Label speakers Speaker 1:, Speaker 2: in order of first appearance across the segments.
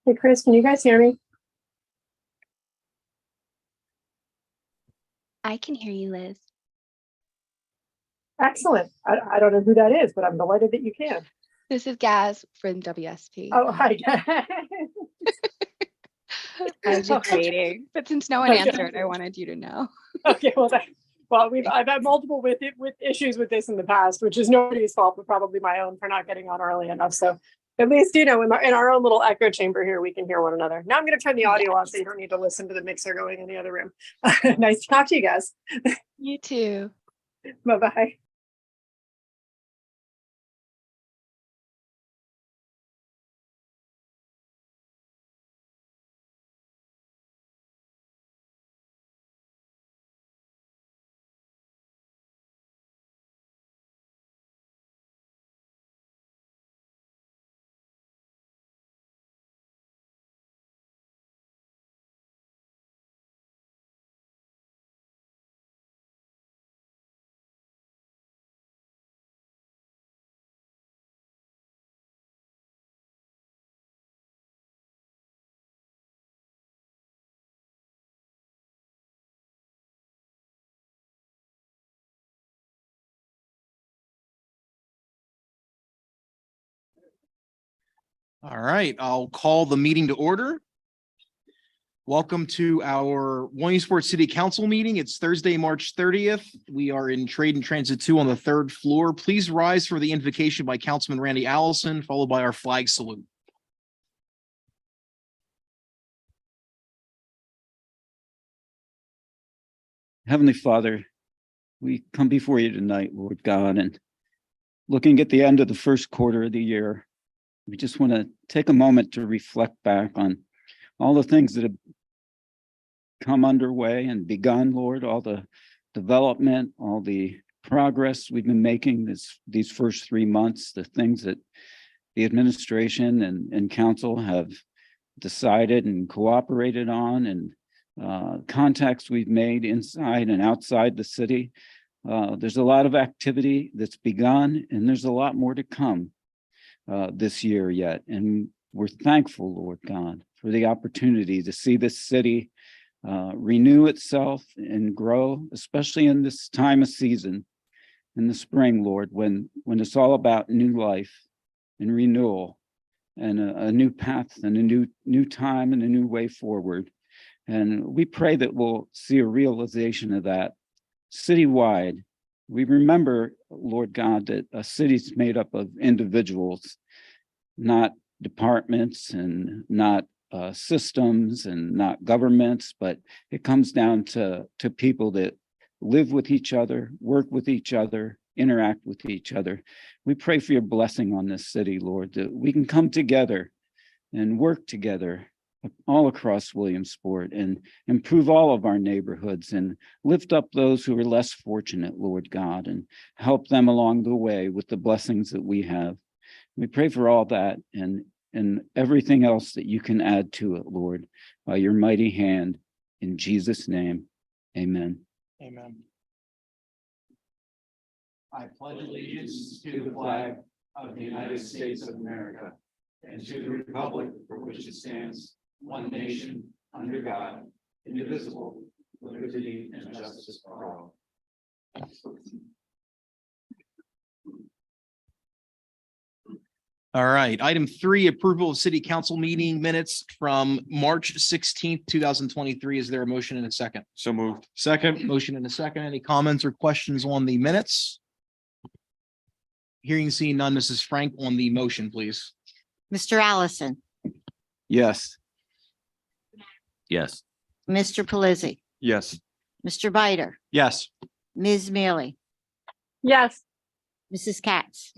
Speaker 1: Hey, Chris, can you guys hear me?
Speaker 2: I can hear you, Liz.
Speaker 1: Excellent. I don't know who that is, but I'm delighted that you can.
Speaker 2: This is Gaz from WSP.
Speaker 1: Oh, hi.
Speaker 2: I was just waiting, but since no one answered, I wanted you to know.
Speaker 1: Okay, well, I've had multiple with issues with this in the past, which is nobody's fault, but probably my own for not getting on early enough. So at least, in our own little echo chamber here, we can hear one another. Now I'm going to turn the audio off so you don't need to listen to the mixer going in the other room. Nice to talk to you guys.
Speaker 2: You too.
Speaker 1: Bye-bye.
Speaker 3: All right, I'll call the meeting to order. Welcome to our Williamsport City Council meeting. It's Thursday, March 30th. We are in Trade and Transit 2 on the 3rd floor. Please rise for the invocation by Councilman Randy Allison, followed by our flag salute.
Speaker 4: Heavenly Father, we come before you tonight, Lord God, and looking at the end of the first quarter of the year, we just want to take a moment to reflect back on all the things that have come underway and begun, Lord, all the development, all the progress we've been making these first 3 months, the things that the administration and council have decided and cooperated on, and contacts we've made inside and outside the city. There's a lot of activity that's begun, and there's a lot more to come this year yet. And we're thankful, Lord God, for the opportunity to see this city renew itself and grow, especially in this time of season, in the spring, Lord, when it's all about new life and renewal and a new path and a new time and a new way forward. And we pray that we'll see a realization of that citywide. We remember, Lord God, that a city's made up of individuals, not departments and not systems and not governments, but it comes down to people that live with each other, work with each other, interact with each other. We pray for your blessing on this city, Lord, that we can come together and work together all across Williamsport and improve all of our neighborhoods and lift up those who are less fortunate, Lord God, and help them along the way with the blessings that we have. We pray for all that and everything else that you can add to it, Lord, by your mighty hand. In Jesus' name, amen.
Speaker 3: Amen. I pledge allegiance to the flag of the United States of America and to the republic for which it stands, one nation, under God, indivisible, with liberty and justice for all. All right, item 3, approval of city council meeting minutes from March 16th, 2023. Is there a motion and a second?
Speaker 5: So moved.
Speaker 3: Second. Motion and a second. Any comments or questions on the minutes? Hearing seen none, Mrs. Frank on the motion, please.
Speaker 6: Mr. Allison,
Speaker 4: Yes.
Speaker 5: Yes.
Speaker 6: Mr. Pelisi,
Speaker 5: Yes.
Speaker 6: Mr. Bider,
Speaker 3: Yes.
Speaker 6: Ms. Mealy,
Speaker 1: Yes.
Speaker 6: Mrs. Katz,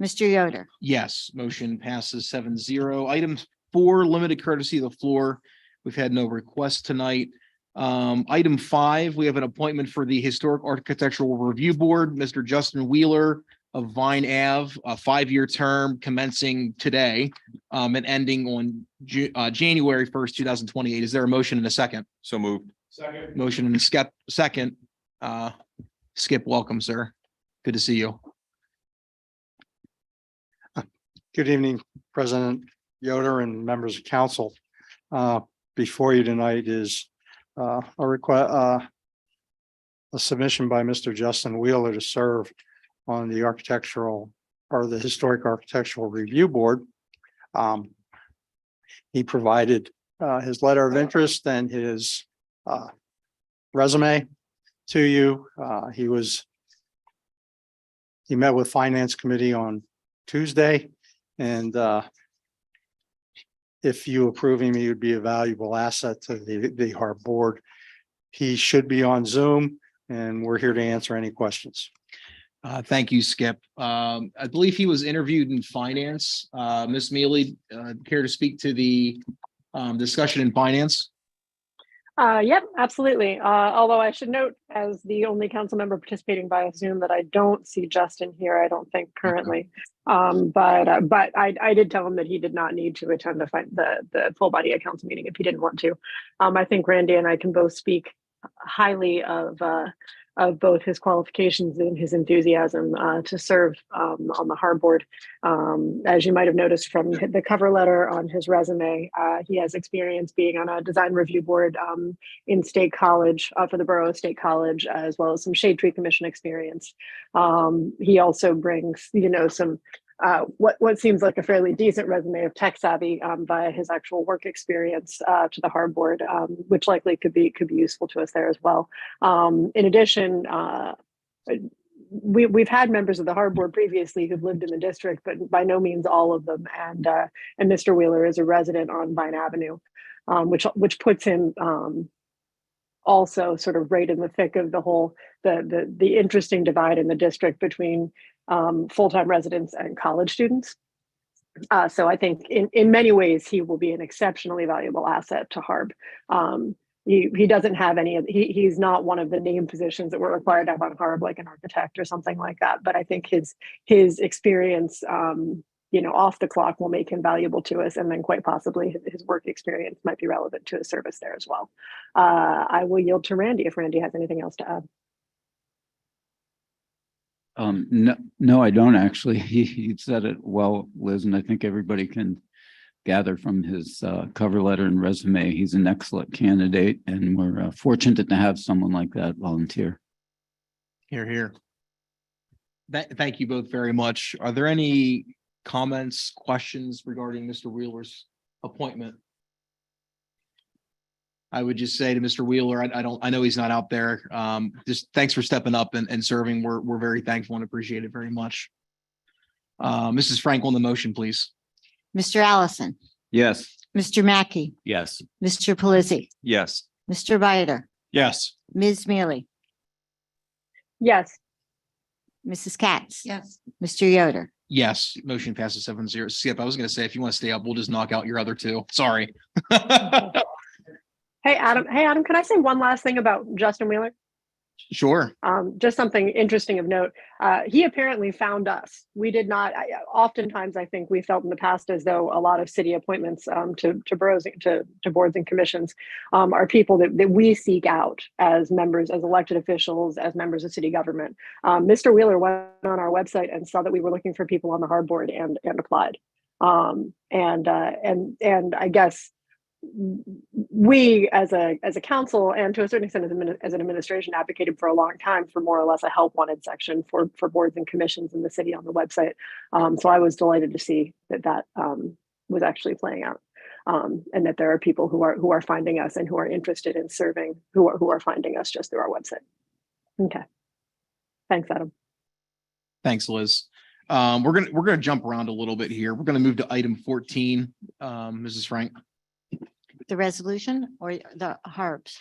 Speaker 6: Mr. Yoder.
Speaker 3: Yes, motion passes 7-0. Item 4, limited courtesy of the floor. We've had no requests tonight. Item 5, we have an appointment for the Historic Architectural Review Board, Mr. Justin Wheeler of Vine Ave, a 5-year term commencing today and ending on January 1st, 2028. Is there a motion and a second?
Speaker 5: So moved.
Speaker 3: Second. Motion and a second. Skip, welcome, sir. Good to see you.
Speaker 7: Good evening, President, Yoder and members of council. Before you tonight is a request, a submission by Mr. Justin Wheeler to serve on the architectural or the Historic Architectural Review Board. He provided his letter of interest and his resume to you. He met with Finance Committee on Tuesday, and if you approve him, he would be a valuable asset to the HARB board. He should be on Zoom, and we're here to answer any questions.
Speaker 3: Thank you, Skip. I believe he was interviewed in finance. Ms. Mealy, care to speak to the discussion in finance?
Speaker 1: Yep, absolutely. Although I should note, as the only council member participating via Zoom, that I don't see Justin here, I don't think currently. But I did tell him that he did not need to attend the full body of council meeting if he didn't want to. I think Randy and I can both speak highly of both his qualifications and his enthusiasm to serve on the HARB board. As you might have noticed from the cover letter on his resume, he has experience being on a design review board in State College for the Borough of State College, as well as some Shade Tree Commission experience. He also brings, some what seems like a fairly decent resume of tech savvy via his actual work experience to the HARB board, which likely could be useful to us there as well. In addition, we've had members of the HARB board previously who've lived in the district, but by no means all of them. And Mr. Wheeler is a resident on Vine Avenue, which puts him also sort of right in the thick of the whole the interesting divide in the district between full-time residents and college students. So I think in many ways, he will be an exceptionally valuable asset to HARB. He doesn't have any of, he's not one of the name positions that we're required to have on HARB, like an architect or something like that. But I think his experience, off the clock will make him valuable to us. And then quite possibly his work experience might be relevant to his service there as well. I will yield to Randy if Randy has anything else to add.
Speaker 4: No, I don't actually. He said it well, Liz, and I think everybody can gather from his cover letter and resume. He's an excellent candidate, and we're fortunate to have someone like that volunteer.
Speaker 3: Here, here. Thank you both very much. Are there any comments, questions regarding Mr. Wheeler's appointment? I would just say to Mr. Wheeler, I know he's not out there. Just thanks for stepping up and serving. We're very thankful and appreciate it very much. Mrs. Frank on the motion, please.
Speaker 6: Mr. Allison,
Speaker 4: Yes.
Speaker 6: Mr. Mackey,
Speaker 5: Yes.
Speaker 6: Mr. Pelisi,
Speaker 5: Yes.
Speaker 6: Mr. Bider,
Speaker 5: Yes.
Speaker 6: Ms. Mealy,
Speaker 1: Yes.
Speaker 6: Mrs. Katz.
Speaker 2: Yes.
Speaker 6: Mr. Yoder.
Speaker 3: Yes, motion passes 7-0. Skip, I was going to say, if you want to stay up, we'll just knock out your other two. Sorry.
Speaker 1: Hey, Adam, can I say one last thing about Justin Wheeler?
Speaker 3: Sure.
Speaker 1: Just something interesting of note. He apparently found us. We did not. Oftentimes, I think we felt in the past as though a lot of city appointments to boroughs, to boards and commissions are people that we seek out as members, as elected officials, as members of city government. Mr. Wheeler went on our website and saw that we were looking for people on the HARB board and applied. And I guess we as a council and to a certain extent as an administration advocated for a long time for more or less a help wanted section for boards and commissions in the city on the website. So I was delighted to see that was actually playing out, and that there are people who are finding us and who are interested in serving, who are finding us just through our website. Okay, thanks, Adam.
Speaker 3: Thanks, Liz. We're gonna jump around a little bit here. We're gonna move to item 14. Mrs. Frank.
Speaker 6: The resolution or the HARBs?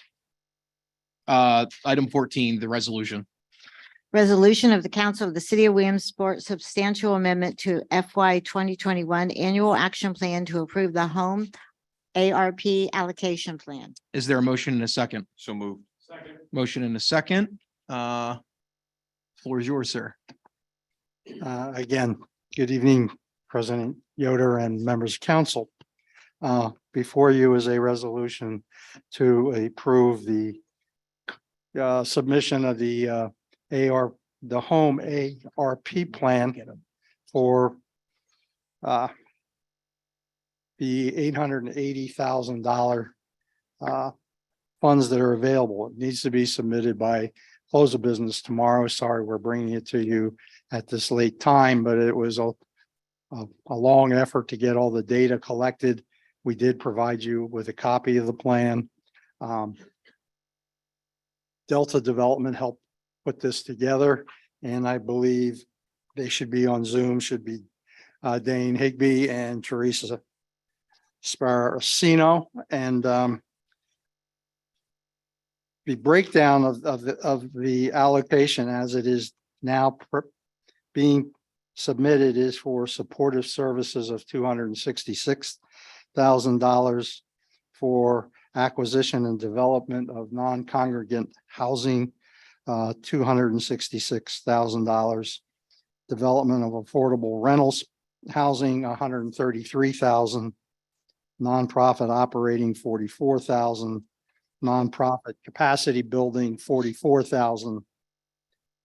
Speaker 3: Item 14, the resolution.
Speaker 6: Resolution of the Council of the City of Williamsport, substantial amendment to FY 2021 Annual Action Plan to approve the Home ARP Allocation Plan.
Speaker 3: Is there a motion and a second?
Speaker 5: So moved. Second.
Speaker 3: Motion and a second. Floor is yours, sir.
Speaker 7: Again, good evening, President Yoder and members of council. Before you is a resolution to approve the submission of the Home ARP plan for the $880,000 funds that are available. It needs to be submitted by close of business tomorrow. Sorry, we're bringing it to you at this late time, but it was a long effort to get all the data collected. We did provide you with a copy of the plan. Delta Development helped put this together, and I believe they should be on Zoom, should be Dane Higbee and Teresa Sparacino. And the breakdown of the allocation as it is now being submitted is for supportive services of $266,000, for acquisition and development of non-congregant housing, $266,000, development of affordable rentals housing, $133,000, nonprofit operating, $44,000, nonprofit capacity building, $44,000,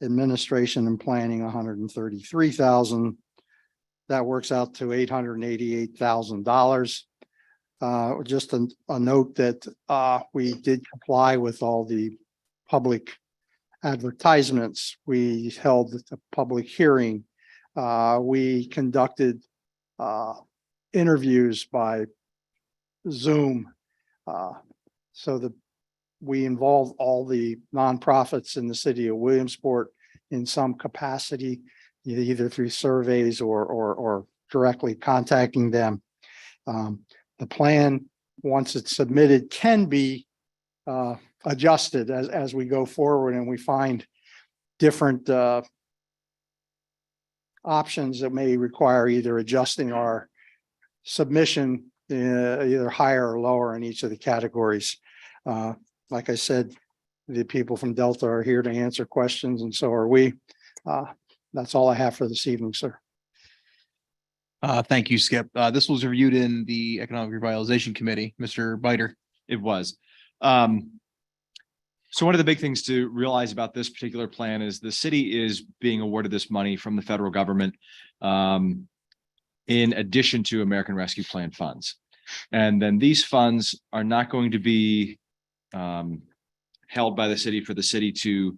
Speaker 7: administration and planning, $133,000. That works out to $888,000. Just a note that we did comply with all the public advertisements. We held a public hearing. We conducted interviews by Zoom, so that we involved all the nonprofits in the city of Williamsport in some capacity, either through surveys or directly contacting them. The plan, once it's submitted, can be adjusted as we go forward and we find different options that may require either adjusting our submission either higher or lower in each of the categories. Like I said, the people from Delta are here to answer questions, and so are we. That's all I have for this evening, sir.
Speaker 3: Thank you, Skip. This was reviewed in the Economic Revitalization Committee. Mr. Biter.
Speaker 8: It was. So one of the big things to realize about this particular plan is the city is being awarded this money from the federal government in addition to American Rescue Plan funds. And then these funds are not going to be held by the city for the city to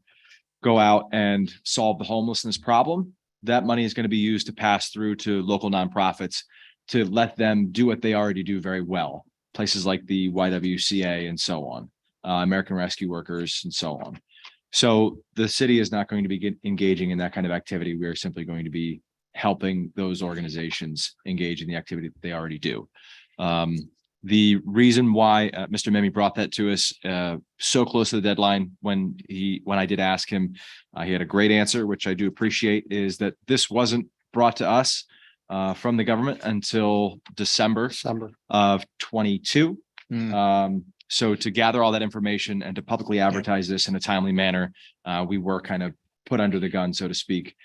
Speaker 8: go out and solve the homelessness problem. That money is going to be used to pass through to local nonprofits to let them do what they already do very well. Places like the YWCA and so on, American Rescue Workers and so on. So the city is not going to be engaging in that kind of activity. We are simply going to be helping those organizations engage in the activity that they already do. The reason why Mr. Mimi brought that to us so close to the deadline, when I did ask him, he had a great answer, which I do appreciate, is that this wasn't brought to us from the government until December of 22. So to gather all that information and to publicly advertise this in a timely manner, we were kind of put under the gun, so to speak,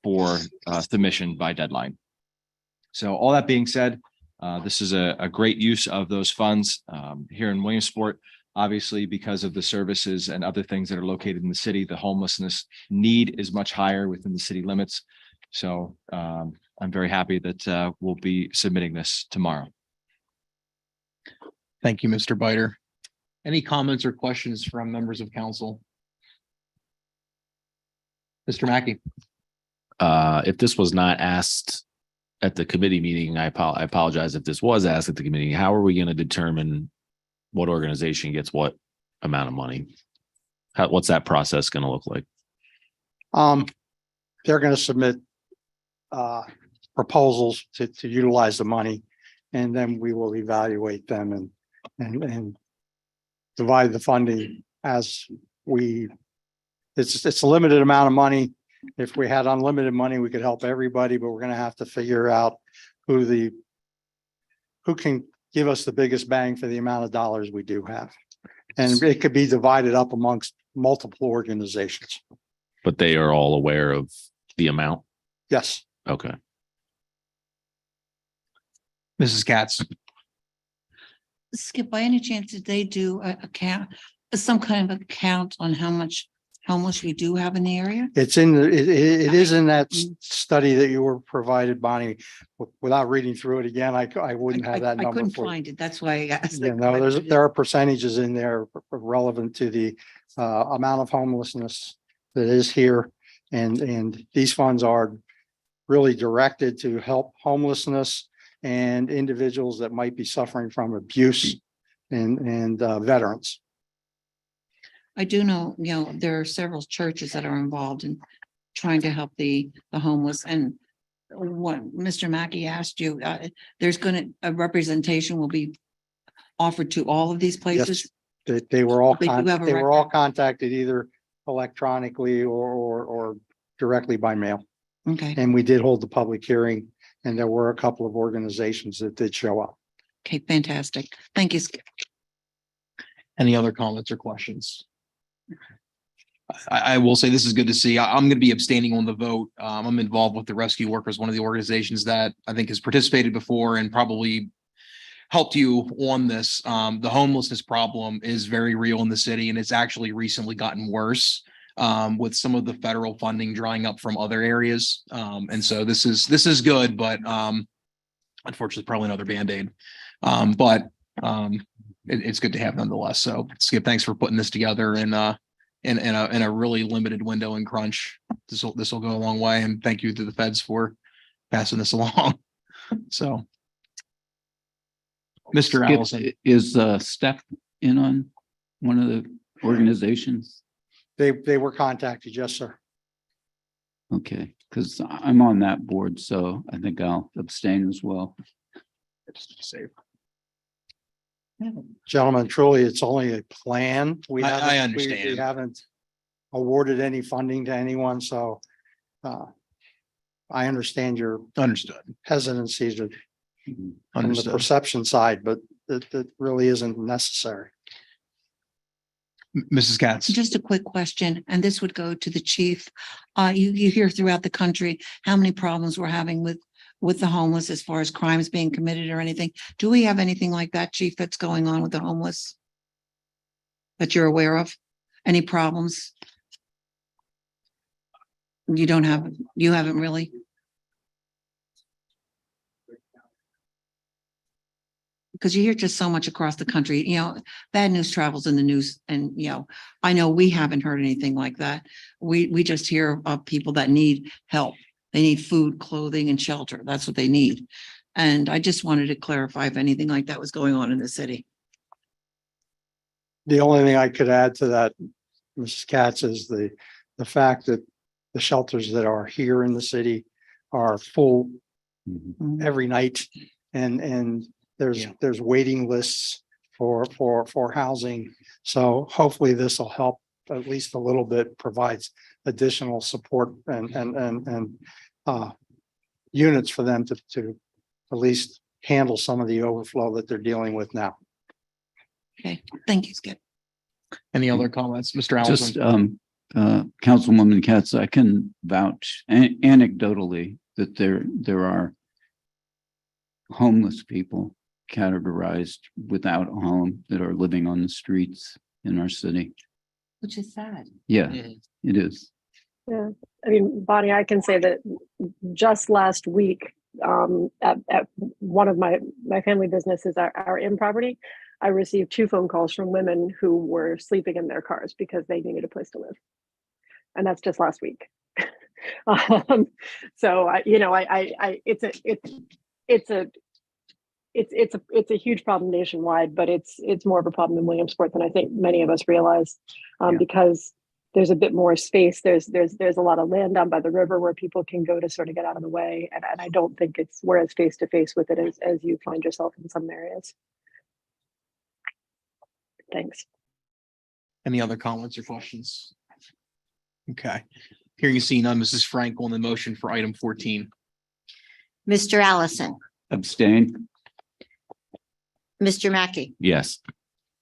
Speaker 8: for submission by deadline. So all that being said, this is a great use of those funds here in Williamsport. Obviously, because of the services and other things that are located in the city, the homelessness need is much higher within the city limits. So I'm very happy that we'll be submitting this tomorrow.
Speaker 3: Thank you, Mr. Biter. Any comments or questions from members of council? Mr. Mackey.
Speaker 5: If this was not asked at the committee meeting, I apologize if this was asked at the committee. How are we going to determine what organization gets what amount of money? What's that process going to look like?
Speaker 7: They're going to submit proposals to utilize the money, and then we will evaluate them and divide the funding as it's a limited amount of money. If we had unlimited money, we could help everybody, but we're going to have to figure out who can give us the biggest bang for the amount of dollars we do have. And it could be divided up amongst multiple organizations.
Speaker 5: But they are all aware of the amount?
Speaker 7: Yes.
Speaker 5: Okay.
Speaker 3: Mrs. Katz.
Speaker 9: Skip, by any chance, did they do some kind of account on how much homeless we do have in the area?
Speaker 7: It's in the, it is in that study that you were provided, Bonnie. Without reading through it again, I wouldn't have that
Speaker 9: I
Speaker 7: number
Speaker 9: couldn't
Speaker 7: for you.
Speaker 9: find it. That's why I asked.
Speaker 7: Yeah, no, there are percentages in there relevant to the amount of homelessness that is here. And these funds are really directed to help homelessness and individuals that might be suffering from abuse and veterans.
Speaker 9: I do know, there are several churches that are involved in trying to help the homeless. And what Mr. Mackey asked you, there's a representation will be offered to all of these places.
Speaker 7: They were all,
Speaker 9: They do have a
Speaker 7: they were all
Speaker 9: record.
Speaker 7: contacted either electronically or directly by mail.
Speaker 9: Okay,
Speaker 7: And we did hold the public hearing, and there were a couple of organizations that did show up.
Speaker 9: okay, fantastic. Thank you, Skip.
Speaker 3: Any other comments or questions? I will say this is good to see. I'm going to be abstaining on the vote. I'm involved with the Rescue Workers, one of the organizations that I think has participated before and probably helped you on this. The homelessness problem is very real in the city, and it's actually recently gotten worse with some of the federal funding drying up from other areas. And so this is good, but unfortunately, probably another Band-Aid. It's good to have nonetheless. So Skip, thanks for putting this together in a really limited window and crunch. This will go a long way. And thank you to the feds for passing this along. So. Mr.
Speaker 4: Skip,
Speaker 3: Allison,
Speaker 4: is Steph in on one of the organizations?
Speaker 7: They were contacted, yes, sir.
Speaker 4: Okay, because I'm on that board, so I think I'll abstain as well.
Speaker 7: Gentlemen, truly, it's only a plan.
Speaker 3: I
Speaker 7: We
Speaker 3: understand.
Speaker 7: haven't awarded any funding to anyone, so I understand your
Speaker 3: Understood.
Speaker 7: hesitancy from the
Speaker 3: Understood.
Speaker 7: perception side, but that really isn't necessary.
Speaker 3: Mrs. Katz.
Speaker 9: Just a quick question, and this would go to the chief. You hear throughout the country how many problems we're having with the homeless as far as crimes being committed or anything. Do we have anything like that, chief, that's going on with the homeless? That you're aware of? Any problems? You haven't really? Because you hear just so much across the country, bad news travels in the news, and I know we haven't heard anything like that. We just hear of people that need help. They need food, clothing, and shelter. That's what they need. And I just wanted to clarify if anything like that was going on in the city.
Speaker 7: The only thing I could add to that, Mrs. Katz, is the fact that the shelters that are here in the city are full every night, and there's waiting lists for housing. So hopefully this will help at least a little bit, provides additional support and units for them to at least handle some of the overflow that they're dealing with now.
Speaker 9: Okay, thank you, Skip.
Speaker 3: Any other comments, Mr.
Speaker 4: Just
Speaker 3: Allison?
Speaker 4: Councilwoman Katz, I can vouch anecdotally that there are homeless people categorized without a home that are living on the streets in our city.
Speaker 9: Which is sad.
Speaker 4: Yeah,
Speaker 3: Mhm.
Speaker 4: it is.
Speaker 1: Yeah, I mean, Bonnie, I can say that just last week, at one of my family businesses, our in property, I received 2 phone calls from women who were sleeping in their cars because they needed a place to live, and that's just last week. So it's a huge problem nationwide, but it's more of a problem in Williamsport than I think many of us realize, because there's a bit more space. There's a lot of land down by the river where people can go to sort of get out of the way, and I don't think we're as face to face with it as you find yourself in some areas. Thanks.
Speaker 3: Any other comments or questions? Okay. Hearing and seeing none, Mrs. Frank on the motion for item 14.
Speaker 6: Mr. Allison,
Speaker 4: Abstain?
Speaker 6: Mr. Mackey,
Speaker 5: Yes.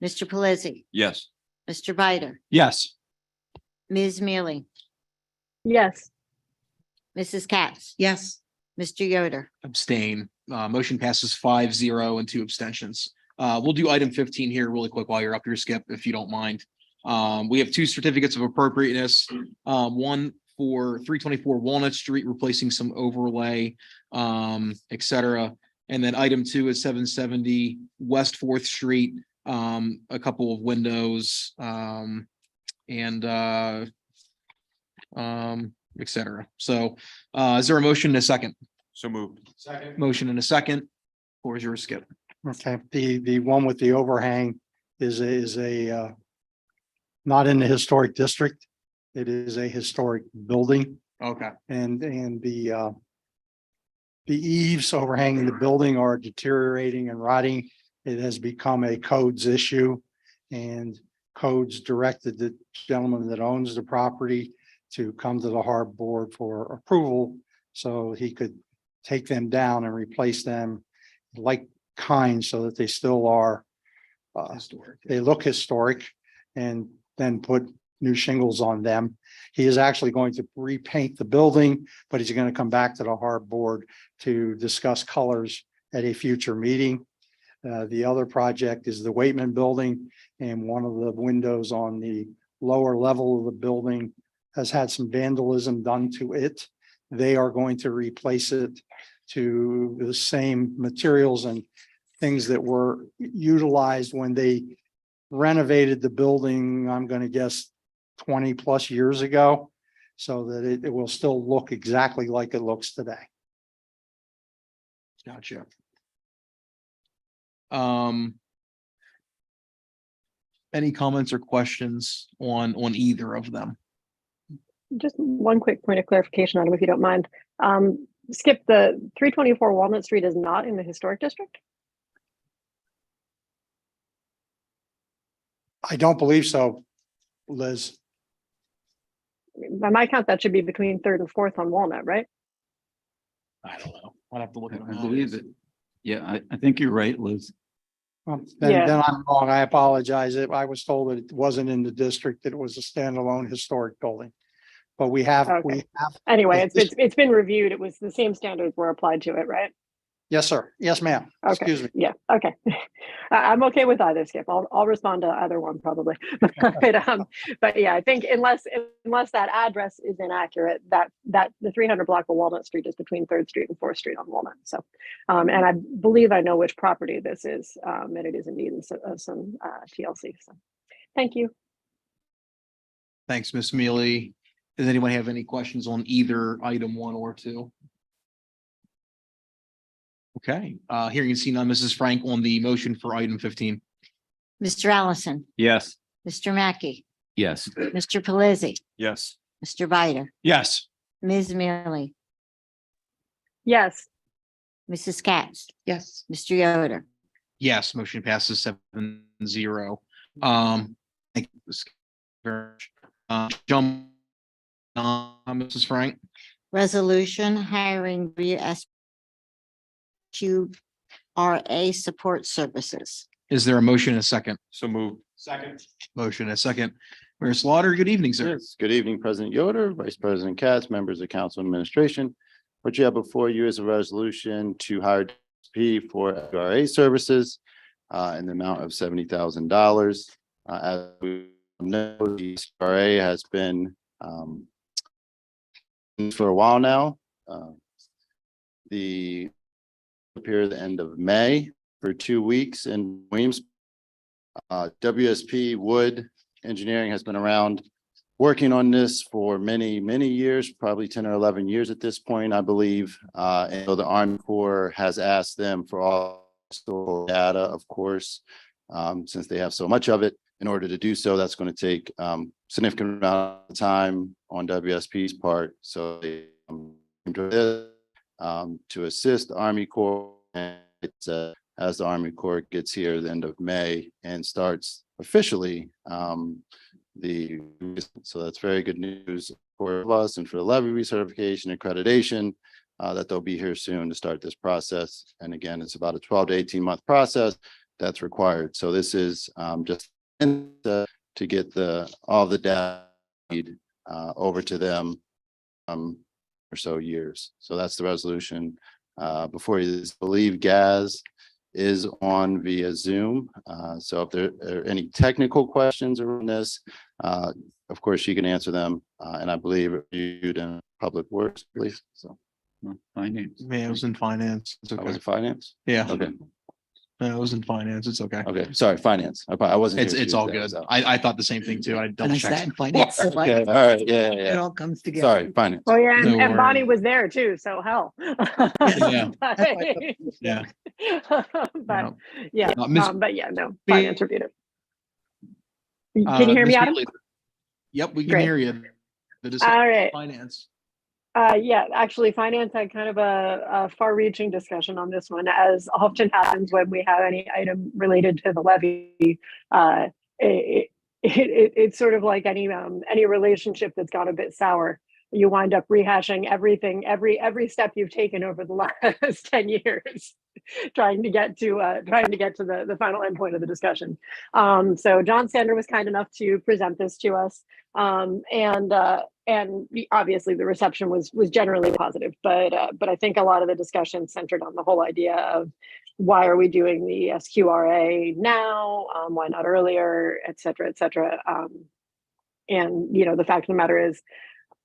Speaker 6: Mr. Pelisi,
Speaker 8: Yes.
Speaker 6: Mr. Bider,
Speaker 8: Yes.
Speaker 6: Ms. Mealy,
Speaker 1: Yes.
Speaker 6: Mrs. Katz,
Speaker 9: Yes,
Speaker 6: Mr. Yoder.
Speaker 3: Abstain. Motion passes 5-0 and 2 abstentions. We'll do item 15 here really quick while you're up here, Skip, if you don't mind. We have two certificates of appropriateness, one for 324 Walnut Street, replacing some overlay, et cetera. And then item 2 is 770 West 4th Street, a couple of windows, and et cetera. So is there a motion and a second?
Speaker 8: So moved.
Speaker 3: Motion and a second. Floor is yours, Skip.
Speaker 7: Okay, the one with the overhang is a not in the historic district. It is a historic building,
Speaker 3: Okay.
Speaker 7: and the eaves overhanging the building are deteriorating and rotting. It has become a codes issue, and codes directed the gentleman that owns the property to come to the harbor board for approval, so he could take them down and replace them like kind, so that they still are
Speaker 3: Historic.
Speaker 7: they look historic, and then put new shingles on them. He is actually going to repaint the building, but he's going to come back to the harbor board to discuss colors at a future meeting. The other project is the Waitman Building, and one of the windows on the lower level of the building has had some vandalism done to it. They are going to replace it to the same materials and things that were utilized when they renovated the building, I'm going to guess 20 plus years ago, so that it will still look exactly like it looks today.
Speaker 3: Gotcha. Any comments or questions on either of them?
Speaker 1: Just one quick point of clarification on them, if you don't mind. Skip, the 324 Walnut Street is not in the historic district?
Speaker 7: I don't believe so, Liz.
Speaker 1: By my count, that should be between 3rd and 4th on Walnut, right?
Speaker 3: I don't know. I'd have to look at
Speaker 4: I believe it. Yeah, I think you're right, Liz.
Speaker 1: Yeah.
Speaker 7: Then I'm wrong. I apologize. I was told that it wasn't in the district, that it was a standalone historic building. But we have.
Speaker 1: Anyway, it's been reviewed. It was the same standards were applied to it, right?
Speaker 7: Yes, sir. Yes, ma'am.
Speaker 1: Okay.
Speaker 7: Excuse me.
Speaker 1: Yeah. Okay. I'm okay with either, Skip. I'll respond to either one probably. But yeah, I think unless that address is inaccurate, that the 300 block of Walnut Street is between 3rd Street and 4th Street on Walnut. So, and I believe I know which property this is, and it is indeed some TLC. So, thank you.
Speaker 3: Thanks, Ms. Mealy. Does anyone have any questions on either item 1 or 2? Okay, hearing and seeing none, Mrs. Frank on the motion for item 15.
Speaker 6: Mr. Allison,
Speaker 4: Yes.
Speaker 6: Mr. Mackey,
Speaker 5: Yes.
Speaker 6: Mr. Pelisi,
Speaker 8: Yes.
Speaker 6: Mr. Bider,
Speaker 8: Yes.
Speaker 6: Ms. Mealy,
Speaker 1: Yes.
Speaker 6: Mrs. Katz,
Speaker 9: Yes.
Speaker 6: Mr. Yoder.
Speaker 3: Yes, motion passes 7-0. Thank you, Ms. Gersh. Jump on, Mrs. Frank.
Speaker 6: Resolution hiring QRA support services.
Speaker 3: Is there a motion and a second?
Speaker 8: So moved. Second.
Speaker 3: Motion and a second. Mayor Slaughter, good evening, sir.
Speaker 10: Yes, good evening, President Yoder, Vice President Katz, members of council administration. What you have before you is a resolution to hire DSP for FRA services in the amount of $70,000. As we know, the FRA has been for a while now. The appear the end of May for 2 weeks in Williamsport. WSP Wood Engineering has been around working on this for many, many years, probably 10 or 11 years at this point, I believe. And so the Army Corps has asked them for all historical data, of course, since they have so much of it. In order to do so, that's going to take significant amount of time on WSP's part. So they to assist the Army Corps, and it's as the Army Corps gets here at the end of May and starts officially so that's very good news for us and for the levy recertification accreditation that they'll be here soon to start this process. And again, it's about a 12 to 18 month process that's required. So this is just to get all the data over to them or so years. So that's the resolution before you. I believe Gaz is on via Zoom. So if there are any technical questions around this, of course, you can answer them. And I believe reviewed in Public Works, please. So
Speaker 4: Finance.
Speaker 3: Yeah, it was in finance. It's
Speaker 10: was
Speaker 3: okay.
Speaker 10: it finance?
Speaker 3: Yeah,
Speaker 10: Okay,
Speaker 3: no, it was in finance. It's okay.
Speaker 10: okay. Sorry, finance. I wasn't.
Speaker 3: It's
Speaker 10: here
Speaker 3: all
Speaker 10: Tuesday,
Speaker 3: good.
Speaker 10: so-
Speaker 3: I thought the same thing too. I
Speaker 9: And
Speaker 3: double
Speaker 9: I sat
Speaker 3: checked.
Speaker 9: in finance.
Speaker 10: Okay, all right. Yeah, yeah,
Speaker 9: It
Speaker 10: yeah.
Speaker 9: all comes together.
Speaker 10: Sorry, finance.
Speaker 1: Oh, yeah,
Speaker 3: No
Speaker 1: and Bonnie
Speaker 3: worries.
Speaker 1: was there too, so hell.
Speaker 3: Yeah.
Speaker 9: That's why I
Speaker 3: Yeah.
Speaker 1: But, yeah,
Speaker 3: Miss-
Speaker 1: but yeah, no, finance reviewed it. Can
Speaker 3: Uh,
Speaker 1: you hear me,
Speaker 3: Ms.
Speaker 1: Adam?
Speaker 3: Wheatley- Yep, we can
Speaker 1: Great.
Speaker 3: hear you. The discussion
Speaker 1: All
Speaker 3: on
Speaker 1: right.
Speaker 3: finance.
Speaker 1: Yeah, actually, finance had kind of a far-reaching discussion on this one, as often happens when we have any item related to the levy. Uh, it's sort of like any relationship that's got a bit sour. You wind up rehashing everything, every step you've taken over the last 10 years, trying to get to the final endpoint of the discussion. So John Sander was kind enough to present this to us, and obviously the reception was generally positive, but I think a lot of the discussion centered on the whole idea of why are we doing the SQRA now, why not earlier, et cetera, et cetera. And the fact of the matter is,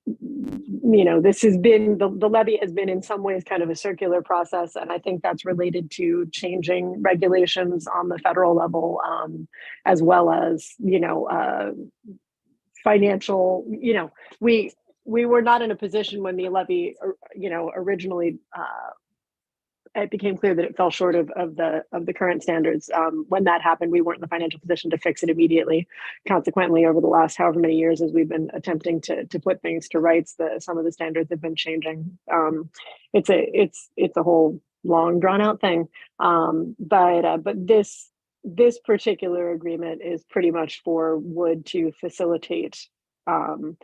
Speaker 1: this has been the levy has been in some ways kind of a circular process, and I think that's related to changing regulations on the federal level, as well as financial. We were not in a position when the levy originally it became clear that it fell short of the current standards. When that happened, we weren't in the financial position to fix it immediately. Consequently, over the last however many years, as we've been attempting to put things to rights, some of the standards have been changing. It's a whole long drawn out thing. But this particular agreement is pretty much for Wood to facilitate the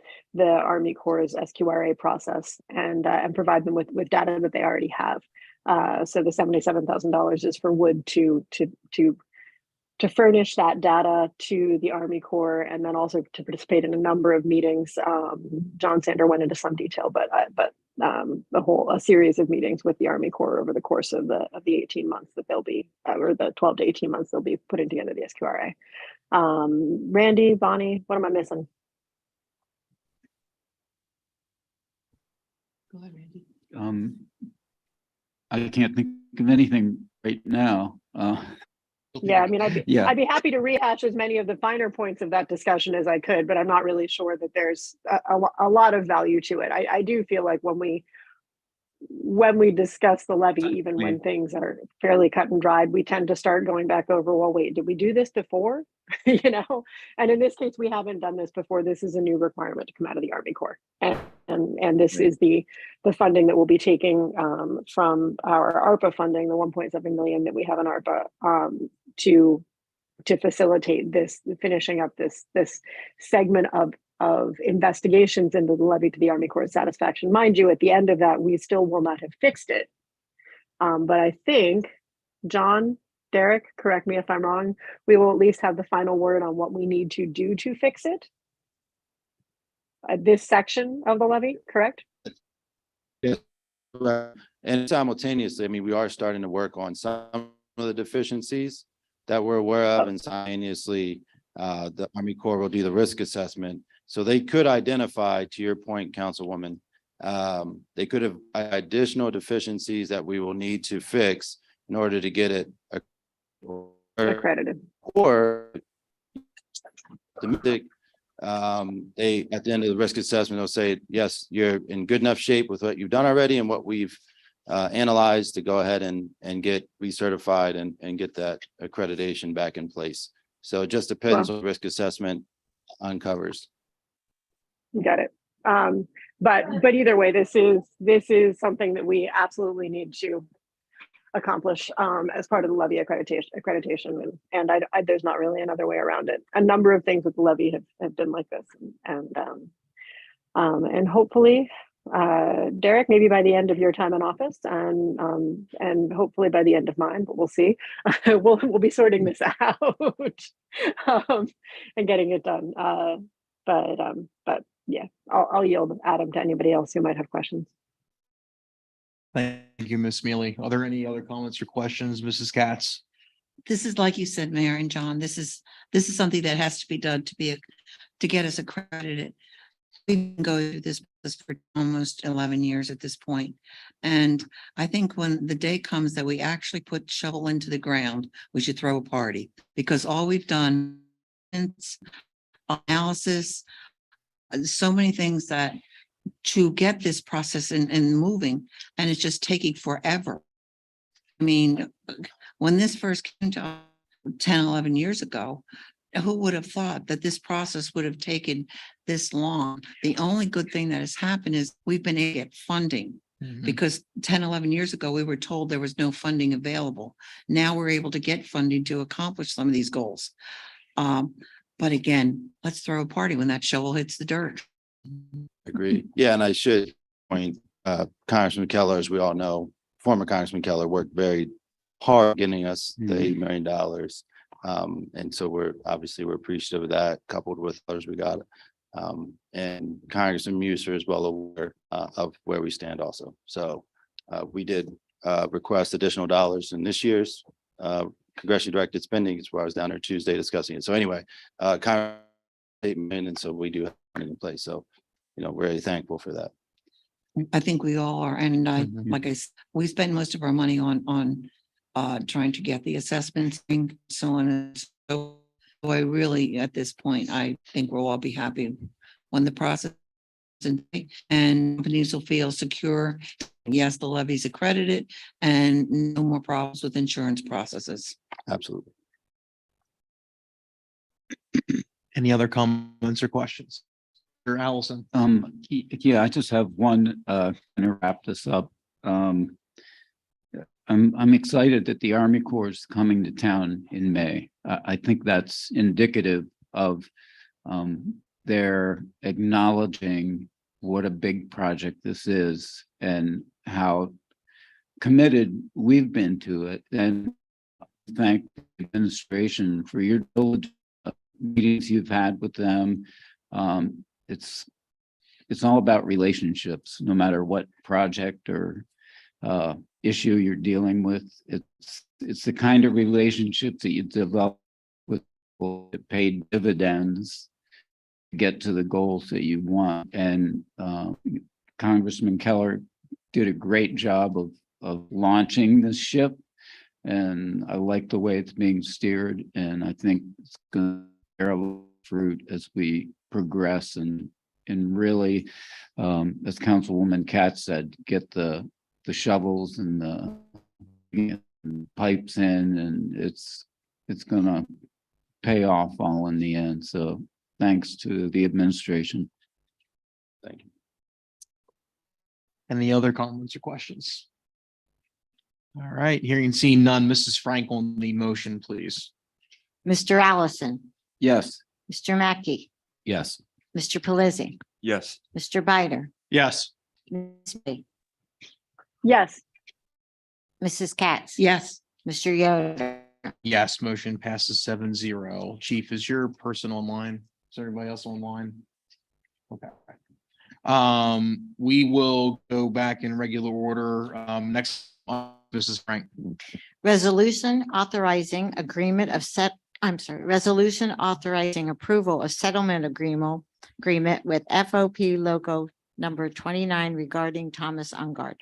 Speaker 1: Army Corps' SQRA process and provide them with data that they already have. So the $77,000 is for Wood to furnish that data to the Army Corps, and then also to participate in a number of meetings. John Sander went into some detail, but a series of meetings with the Army Corps over the course of the 18 months that they'll be, or the 12 to 18 months they'll be putting together the SQRA. Randy, Bonnie, what am I missing?
Speaker 9: Go ahead, Randy.
Speaker 4: I can't think of anything right now.
Speaker 1: Yeah, I mean, I'd
Speaker 4: Yeah.
Speaker 1: be happy to rehash as many of the finer points of that discussion as I could, but I'm not really sure that there's a lot of value to it. I do feel like when we discuss the levy, even when things are fairly cut and dried, we tend to start going back over, well, wait, did we do this before? And in this case, we haven't done this before. This is a new requirement to come out of the Army Corps. And this is the funding that we'll be taking from our ARPA funding, the 1.7 million that we have in ARPA, to facilitate this, finishing up this segment of investigations into the levy to the Army Corps' satisfaction. Mind you, at the end of that, we still will not have fixed it. But I think, John, Derek, correct me if I'm wrong, we will at least have the final word on what we need to do to fix it. This section of the levy, correct?
Speaker 10: Right. And simultaneously, I mean, we are starting to work on some of the deficiencies that we're aware of, and simultaneously, the Army Corps will do the risk assessment. So they could identify, to your point, Councilwoman, they could have additional deficiencies that we will need to fix in order to get it
Speaker 1: Accredited.
Speaker 10: or domestic. They, at the end of the risk assessment, they'll say, yes, you're in good enough shape with what you've done already and what we've analyzed to go ahead and get recertified and get that accreditation back in place. So it just depends on risk assessment uncovers.
Speaker 1: Got it. But either way, this is something that we absolutely need to accomplish as part of the levy accreditation, and I there's not really another way around it. A number of things with the levy have been like this, and hopefully, Derek, maybe by the end of your time in office, and hopefully by the end of mine, but we'll see. we'll be sorting this out and getting it done. But yeah, I'll yield Adam to anybody else who might have questions.
Speaker 3: Thank you, Ms. Mealy. Are there any other comments or questions, Mrs. Katz?
Speaker 9: This is like you said, Mayor and John, this is something that has to be done to get us accredited. We've been going through this for almost 11 years at this point. And I think when the day comes that we actually put shovel into the ground, we should throw a party, because all we've done is analysis, so many things that to get this process and moving, and it's just taking forever. I mean, when this first came to us 10, 11 years ago, who would have thought that this process would have taken this long? The only good thing that has happened is we've been able to get funding, because 10, 11 years ago, we were told there was no funding available. Now we're able to get funding to accomplish some of these goals. But again, let's throw a party when that shovel hits the dirt.
Speaker 10: Agreed. Yeah, and I should point, Congressman Keller, as we all know, former Congressman Keller worked very hard getting us the $8 million. And so we're appreciative of that, coupled with others we got. And Congressman Muser is well aware of where we stand also. So we did request additional dollars in this year's congressionally directed spending. It's where I was down there Tuesday discussing it. So anyway, Congress $8 million, and so we do have money in place. So, you know, we're really thankful for that.
Speaker 9: I think we all are. And like I said, we spend most of our money on trying to get the assessments and so on. And so I really, at this point, I think we'll all be happy when the process and companies will feel secure. Yes, the levy's accredited and no more problems with insurance processes.
Speaker 10: Absolutely.
Speaker 3: Any other comments or questions? Or Allison?
Speaker 4: Yeah, I just have one, to wrap this up. I'm excited that the Army Corps is coming to town in May. I think that's indicative of their acknowledging what a big project this is and how committed we've been to it. And thank the administration for your diligent meetings you've had with them. It's all about relationships, no matter what project or issue you're dealing with. It's the kind of relationship that you develop with people that pay dividends to get to the goals that you want. And Congressman Keller did a great job of launching this ship. And I like the way it's being steered. And I think it's going to bear fruit as we progress and really, as Councilwoman Katz said, get the shovels and the pipes in, and it's gonna pay off all in the end. So thanks to the administration.
Speaker 10: Thank you.
Speaker 3: Any other comments or questions? All right, hearing and seeing none, Mrs. Frank on the motion, please.
Speaker 6: Mr. Allison,
Speaker 4: Yes.
Speaker 6: Mr. Mackey,
Speaker 5: Yes.
Speaker 6: Mr. Pelisi,
Speaker 8: Yes.
Speaker 6: Mr. Bider,
Speaker 3: Yes.
Speaker 6: Ms. B,
Speaker 1: Yes.
Speaker 6: Mrs. Katz.
Speaker 9: Yes.
Speaker 6: Mr. Yoder.
Speaker 3: Yes, motion passes 7-0. Chief, is your person online? Is everybody else online? Okay. We will go back in regular order. Next, Mrs. Frank.
Speaker 6: Resolution authorizing resolution authorizing approval of settlement agreement with FOP logo number 29 regarding Thomas Ungard.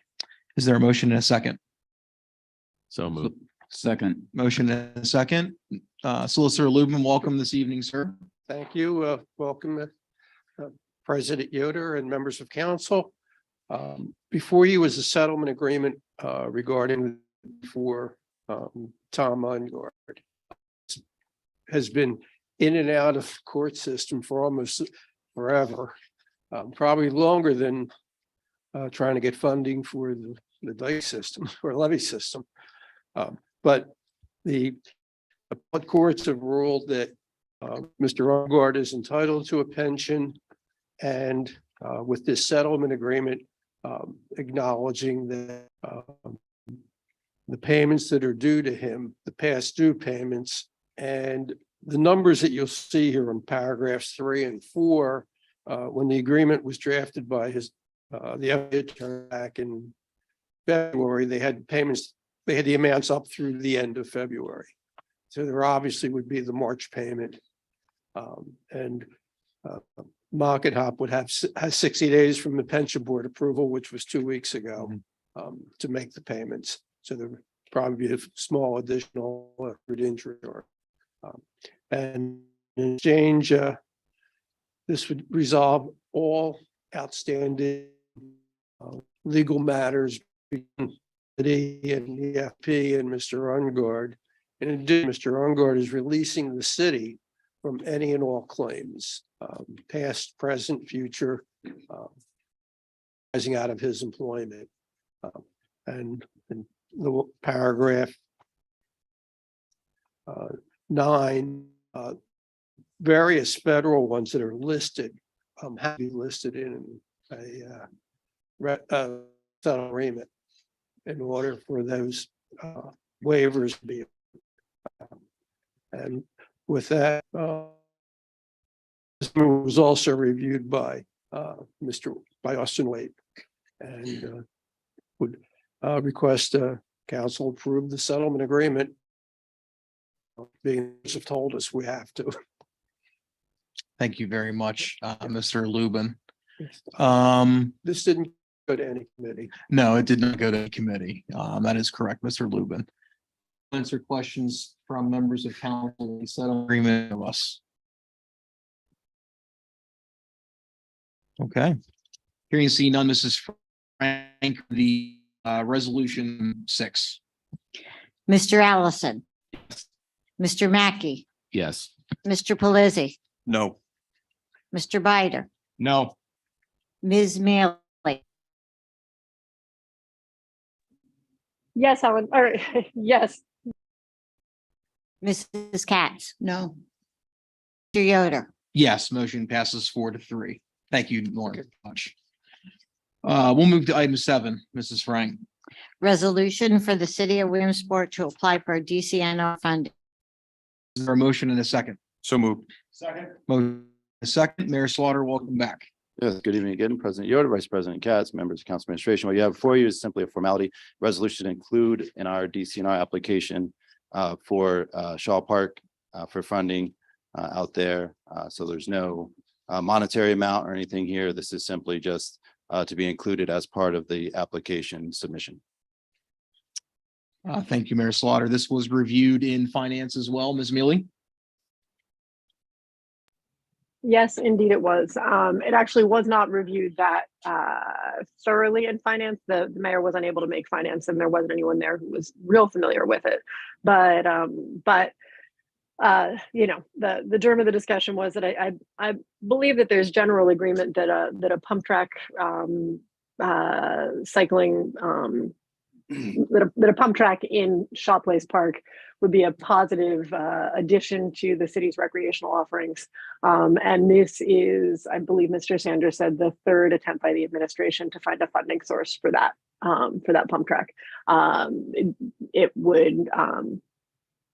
Speaker 3: Is there a motion and a second?
Speaker 5: So moved.
Speaker 4: Second.
Speaker 3: Motion and a second. Solicitor Lubin, welcome this evening, sir.
Speaker 11: Thank you. Welcome, President Yoder and members of council. Before you is a settlement agreement regarding for Tom Ungard. Has been in and out of court system for almost forever, probably longer than trying to get funding for the dike system or levy system. But the appellate courts have ruled that Mr. Ungard is entitled to a pension, and with this settlement agreement, acknowledging that the payments that are due to him, the past due payments, and the numbers that you'll see here in paragraphs 3 and 4, when the agreement was drafted by the attorney back in February, they had payments, they had the amounts up through the end of February. So there obviously would be the March payment. And Market Hop would has 60 days from the pension board approval, which was 2 weeks ago, to make the payments. So there would probably be a small additional injury or and in exchange, this would resolve all outstanding legal matters between the city and the EFP and Mr. Ungard. In addition, Mr. Ungard is releasing the city from any and all claims, past, present, future, arising out of his employment. And in the paragraph 9, various federal ones that are listed have to be listed in a settlement agreement in order for those waivers to be. And with that, this was also reviewed by Austin Wade, and would request council approve the settlement agreement. Being have told us we have to.
Speaker 3: Thank you very much, Mr. Lubin.
Speaker 11: This didn't go to any committee.
Speaker 3: No, it did not go to committee. That is correct, Mr. Lubin. Answer questions from members of council. Settlement agreement of us. Okay. Hearing and seeing none, Mrs. Frank, the resolution 6.
Speaker 6: Mr. Allison. Mr. Mackey,
Speaker 5: Yes.
Speaker 6: Mr. Pelisi,
Speaker 8: No.
Speaker 6: Mr. Bider,
Speaker 3: No.
Speaker 6: Ms. Mealy,
Speaker 1: Yes, Helen, or yes,
Speaker 6: Mrs. Katz,
Speaker 9: No,
Speaker 6: Mr. Yoder.
Speaker 3: Yes, motion passes 4-3. Thank you, Lauren, very much. We'll move to item 7, Mrs. Frank.
Speaker 6: Resolution for the city of Williamsport to apply for DCNR funding.
Speaker 3: Is there a motion and a second?
Speaker 8: So moved.
Speaker 3: Motion a second. Mayor Slaughter, welcome back.
Speaker 10: Yes, good evening again, President Yoder, Vice President Katz, members of council administration. What you have before you is simply a formality resolution to include in our DCNR application for Shaw Park for funding out there. So there's no monetary amount or anything here. This is simply just to be included as part of the application submission.
Speaker 3: Thank you, Mayor Slaughter. This was reviewed in finance as well, Ms. Mealy.
Speaker 1: yes, indeed it was. It actually was not reviewed that thoroughly in finance. The mayor wasn't able to make finance, and there wasn't anyone there who was real familiar with it. But you know, the germ of the discussion was that I believe that there's general agreement that a pump track cycling that a pump track in Shaw Place Park would be a positive addition to the city's recreational offerings. And this is, I believe Mr. Sanders said, the third attempt by the administration to find a funding source for that pump track. It would,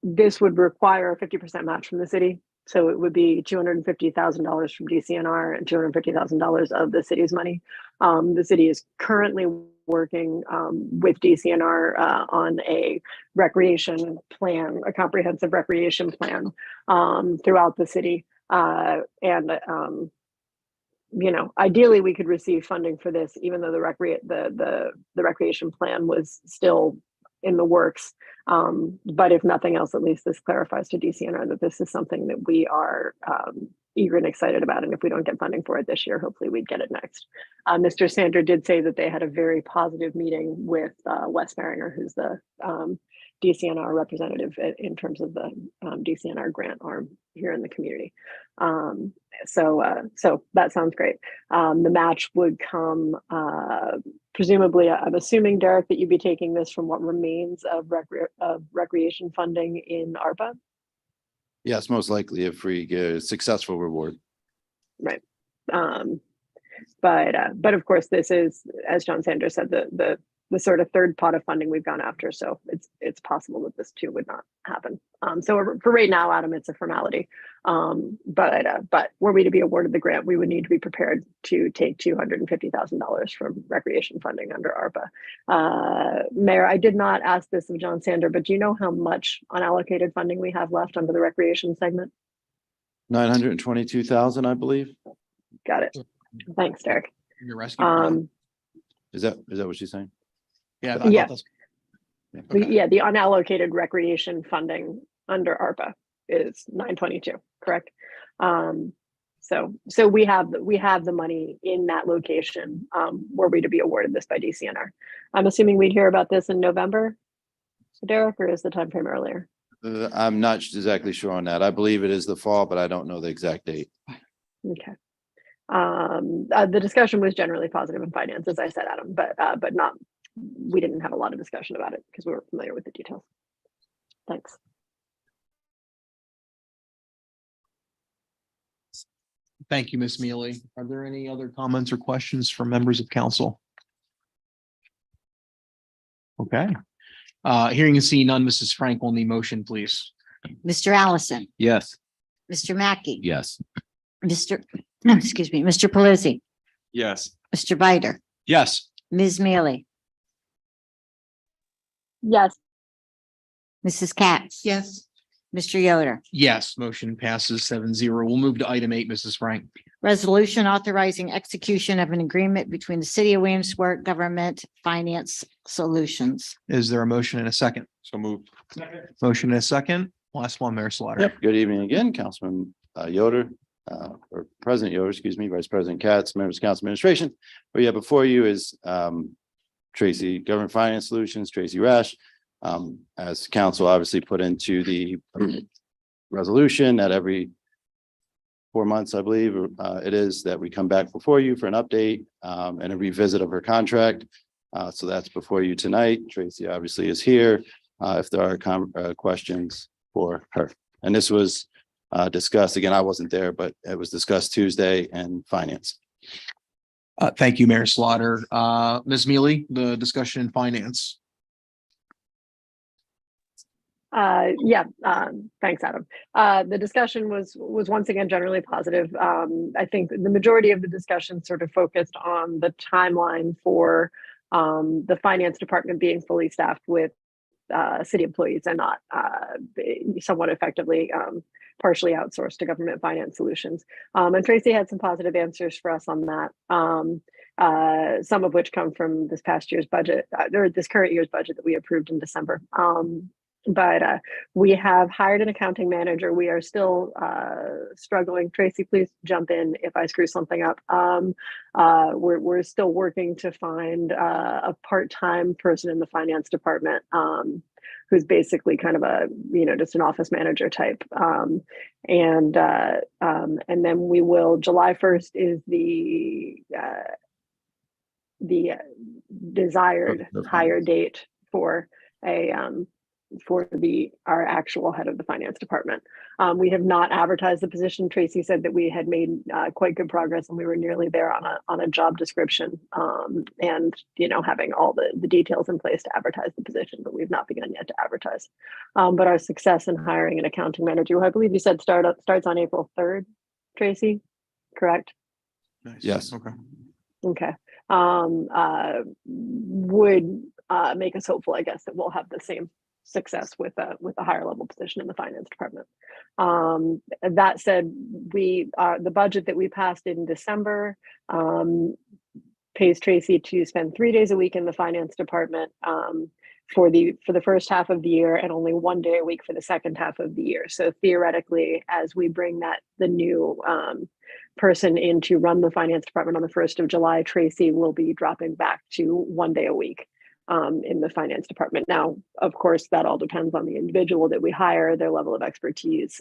Speaker 1: this would require a 50% match from the city. So it would be $250,000 from DCNR and $250,000 of the city's money. The city is currently working with DCNR on a recreation plan, a comprehensive recreation plan throughout the city. And you know, ideally we could receive funding for this, even though the recreation plan was still in the works. But if nothing else, at least this clarifies to DCNR that this is something that we are eager and excited about. And if we don't get funding for it this year, hopefully we'd get it next. Mr. Sander did say that they had a very positive meeting with Wes Beringer, who's the DCNR representative in terms of the DCNR grant arm here in the community. So that sounds great. The match would come presumably, I'm assuming, Derek, that you'd be taking this from what remains of recreation funding in ARPA?
Speaker 10: Yes, most likely if we get a successful reward.
Speaker 1: Right. But of course, this is, as John Sanders said, the sort of third pot of funding we've gone after. So it's possible that this too would not happen. So for right now, Adam, it's a formality. But were we to be awarded the grant, we would need to be prepared to take $250,000 from recreation funding under ARPA. Mayor, I did not ask this of John Sander, but do you know how much unallocated funding we have left under the recreation segment?
Speaker 10: 922,000, I believe.
Speaker 1: Got it. Thanks, Derek.
Speaker 3: Your rescue. plan.
Speaker 10: Is that what she's saying?
Speaker 3: Yeah.
Speaker 1: yeah.
Speaker 10: Okay.
Speaker 1: Yeah, the unallocated recreation funding under ARPA is 922, correct? So we have the money in that location, were we to be awarded this by DCNR. I'm assuming we'd hear about this in November, Derek, or is the time frame earlier?
Speaker 10: I'm not exactly sure on that. I believe it is the fall, but I don't know the exact date.
Speaker 1: Okay. The discussion was generally positive in finance, as I said, Adam, but not, we didn't have a lot of discussion about it because we were familiar with the details. Thanks.
Speaker 3: Thank you, Ms. Mealy. Are there any other comments or questions from members of council? Okay. Hearing and seeing none, Mrs. Frank on the motion, please.
Speaker 6: Mr. Allison,
Speaker 4: Yes.
Speaker 6: Mr. Mackey,
Speaker 5: Yes.
Speaker 6: Mr. Pelisi,
Speaker 8: Yes.
Speaker 6: Mr. Bider,
Speaker 8: Yes.
Speaker 6: Ms. Mealy,
Speaker 1: Yes.
Speaker 6: Mrs. Katz.
Speaker 9: Yes.
Speaker 6: Mr. Yoder.
Speaker 3: Yes, motion passes 7-0. We'll move to item 8, Mrs. Frank.
Speaker 6: Resolution authorizing execution of an agreement between the City of Williamsport Government Finance Solutions.
Speaker 3: Is there a motion and a second?
Speaker 8: So moved.
Speaker 3: Motion and a second. Last one, Mayor Slaughter.
Speaker 10: Yep. Good evening again, Councilman Yoder, or President Yoder, excuse me, Vice President Katz, members of council administration. What you have before you is Tracy, Government Finance Solutions, Tracy Rash. As council obviously put into the resolution that every 4 months, I believe, it is that we come back before you for an update and a revisit of her contract. So that's before you tonight. Tracy obviously is here if there are questions for her. And this was discussed, again, I wasn't there, but it was discussed Tuesday in finance.
Speaker 3: Thank you, Mayor Slaughter. Ms. Mealy, the discussion in finance.
Speaker 1: Thanks, Adam. The discussion was once again generally positive. I think the majority of the discussion sort of focused on the timeline for the finance department being fully staffed with city employees and not somewhat effectively partially outsourced to Government Finance Solutions. And Tracy had some positive answers for us on that. Some of which come from this past year's budget, or this current year's budget that we approved in December. But we have hired an accounting manager. We are still struggling. Tracy, please jump in if I screw something up. We're still working to find a part-time person in the finance department who's basically kind of a, just an office manager type. And then we will, July 1st is the desired hire date for our actual head of the finance department. We have not advertised the position. Tracy said that we had made quite good progress and we were nearly there on a job description and having all the details in place to advertise the position, but we've not begun yet to advertise. But our success in hiring an accounting manager, who I believe you said starts on April 3rd, Tracy, correct?
Speaker 3: Nice.
Speaker 10: Yes.
Speaker 3: Okay.
Speaker 1: Would make us hopeful, I guess, that we'll have the same success with a higher level position in the finance department. That said, the budget that we passed in December pays Tracy to spend 3 days a week in the finance department for the first half of the year and only 1 day a week for the second half of the year. So theoretically, as we bring the new person in to run the finance department on the 1st of July, Tracy will be dropping back to 1 day a week in the finance department. Now, of course, that all depends on the individual that we hire, their level of expertise,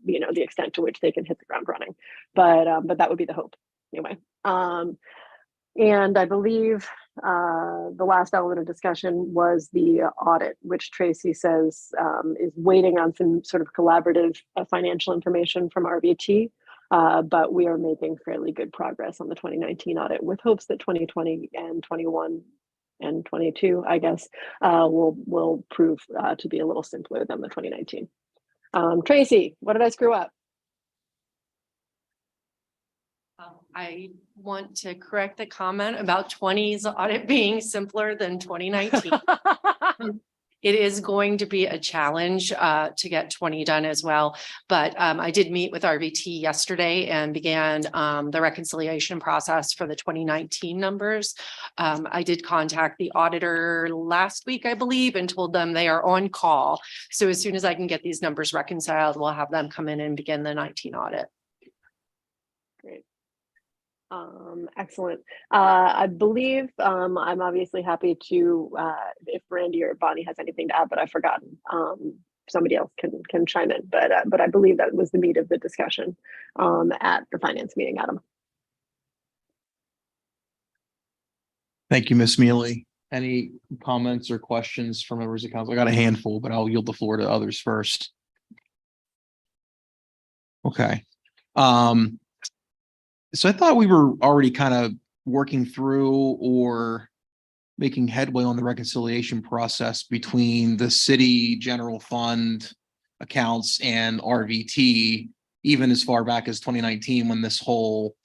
Speaker 1: the extent to which they can hit the ground running. But that would be the hope anyway. And I believe the last element of discussion was the audit, which Tracy says is waiting on some sort of collaborative financial information from RVT. But we are making fairly good progress on the 2019 audit with hopes that 2020 and 21 and 22, I guess, will prove to be a little simpler than the 2019. Tracy, what did I screw up?
Speaker 12: I want to correct the comment about 20's audit being simpler than 2019. It is going to be a challenge to get 20 done as well. But I did meet with RVT yesterday and began the reconciliation process for the 2019 numbers. I did contact the auditor last week, I believe, and told them they are on call. So as soon as I can get these numbers reconciled, we'll have them come in and begin the 19 audit.
Speaker 1: Great. Excellent. I believe, I'm obviously happy to, if Randy or Bonnie has anything to add, but I've forgotten. Somebody else can chime in, but I believe that was the meat of the discussion, at the finance meeting, Adam.
Speaker 3: Thank you, Ms. Mealy. Any comments or questions from members of council? I got a handful, but I'll yield the floor to others first. Okay. So I thought we were already kind of working through or making headway on the reconciliation process between the city general fund accounts and RVT, even as far back as 2019 when this whole,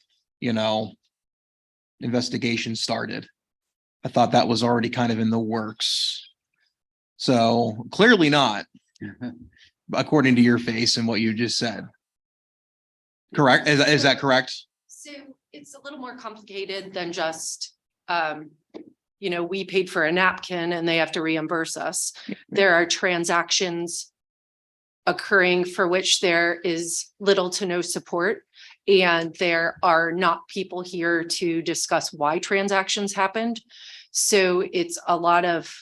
Speaker 3: investigation started. I thought that was already kind of in the works. So clearly not, according to your face and what you just said. Correct? Is that correct?
Speaker 12: So it's a little more complicated than just, we paid for a napkin and they have to reimburse us. There are transactions occurring for which there is little to no support. And there are not people here to discuss why transactions happened. So it's a lot of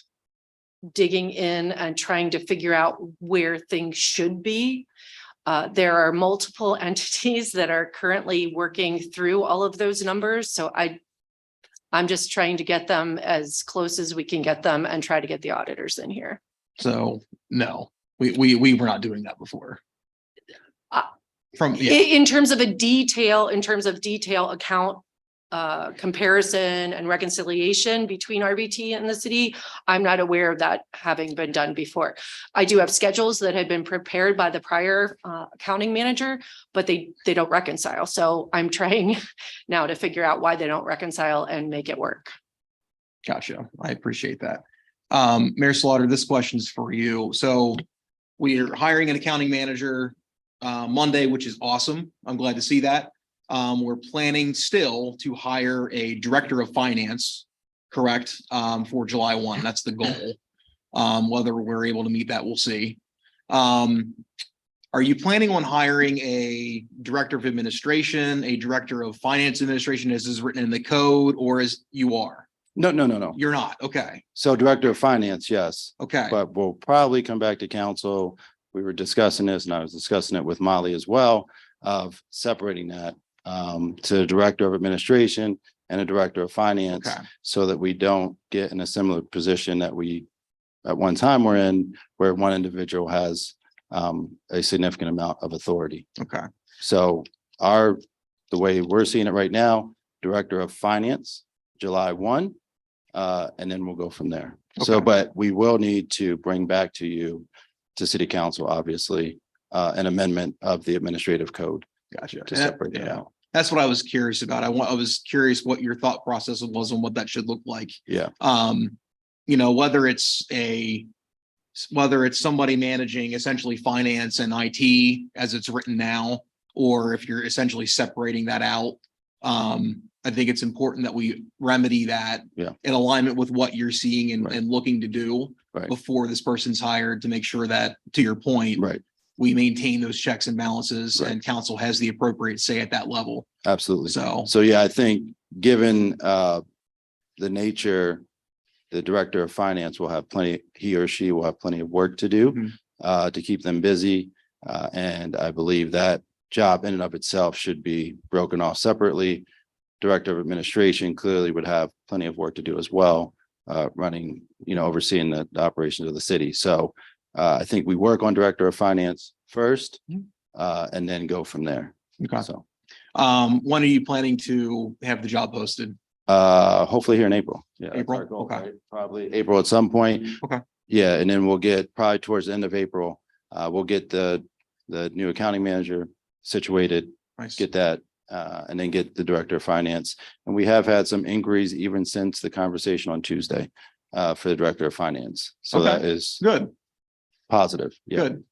Speaker 12: digging in and trying to figure out where things should be. There are multiple entities that are currently working through all of those numbers. So I'm just trying to get them as close as we can get them and try to get the auditors in here.
Speaker 3: So no, we were not doing that before.
Speaker 12: In terms of detail account comparison and reconciliation between RVT and the city, I'm not aware of that having been done before. I do have schedules that had been prepared by the prior accounting manager, but they don't reconcile. So I'm trying now to figure out why they don't reconcile and make it work.
Speaker 3: Gotcha. I appreciate that. Mayor Slaughter, this question is for you. So we are hiring an accounting manager Monday, which is awesome. I'm glad to see that. We're planning still to hire a director of finance, correct? For July 1. That's the goal. Whether we're able to meet that, we'll see. Are you planning on hiring a director of administration, a director of finance administration as is written in the code, or as you are?
Speaker 10: No.
Speaker 3: You're not. Okay.
Speaker 10: So director of finance, yes.
Speaker 3: Okay.
Speaker 10: But we'll probably come back to council. We were discussing this and I was discussing it with Molly as well, of separating that to director of administration and a director of finance,
Speaker 3: Okay.
Speaker 10: so that we don't get in a similar position that we at one time were in, where one individual has a significant amount of authority.
Speaker 3: Okay.
Speaker 10: So the way we're seeing it right now, director of finance, July 1, and then we'll go from there. So,
Speaker 3: Okay.
Speaker 10: but we will need to bring back to you, to city council, obviously, an amendment of the administrative code
Speaker 3: Gotcha.
Speaker 10: to separate that
Speaker 3: Yeah.
Speaker 10: out.
Speaker 3: That's what I was curious about. I was curious what your thought process was on what that should look like.
Speaker 10: Yeah.
Speaker 3: Whether it's somebody managing essentially finance and IT as it's written now, or if you're essentially separating that out. I think it's important that we remedy that in alignment with what you're seeing and looking to do before this person's hired, to make sure that, to your point, we maintain those checks and balances and council has the appropriate say at that level.
Speaker 10: Absolutely.
Speaker 3: So
Speaker 10: yeah, I think given the nature, the director of finance will have he or she will have plenty of work to do to keep them busy. And I believe that job in and of itself should be broken off separately. Director of administration clearly would have plenty of work to do as well, running, overseeing the operations of the city. So I think we work on director of finance first, and then go from there.
Speaker 3: Okay.
Speaker 10: So
Speaker 3: when are you planning to have the job posted?
Speaker 10: hopefully here in April. Yeah. that's
Speaker 3: April?
Speaker 10: our goal,
Speaker 3: Okay.
Speaker 10: right? Probably April at some point.
Speaker 3: Okay.
Speaker 10: Yeah, and then we'll get probably towards the end of April, we'll get the new accounting manager situated,
Speaker 3: Nice.
Speaker 10: get that and then get the director of finance. And we have had some inquiries even since the conversation on Tuesday for the director of finance. So
Speaker 3: Okay.
Speaker 10: that is
Speaker 3: Good,
Speaker 10: positive. Yeah.
Speaker 3: good.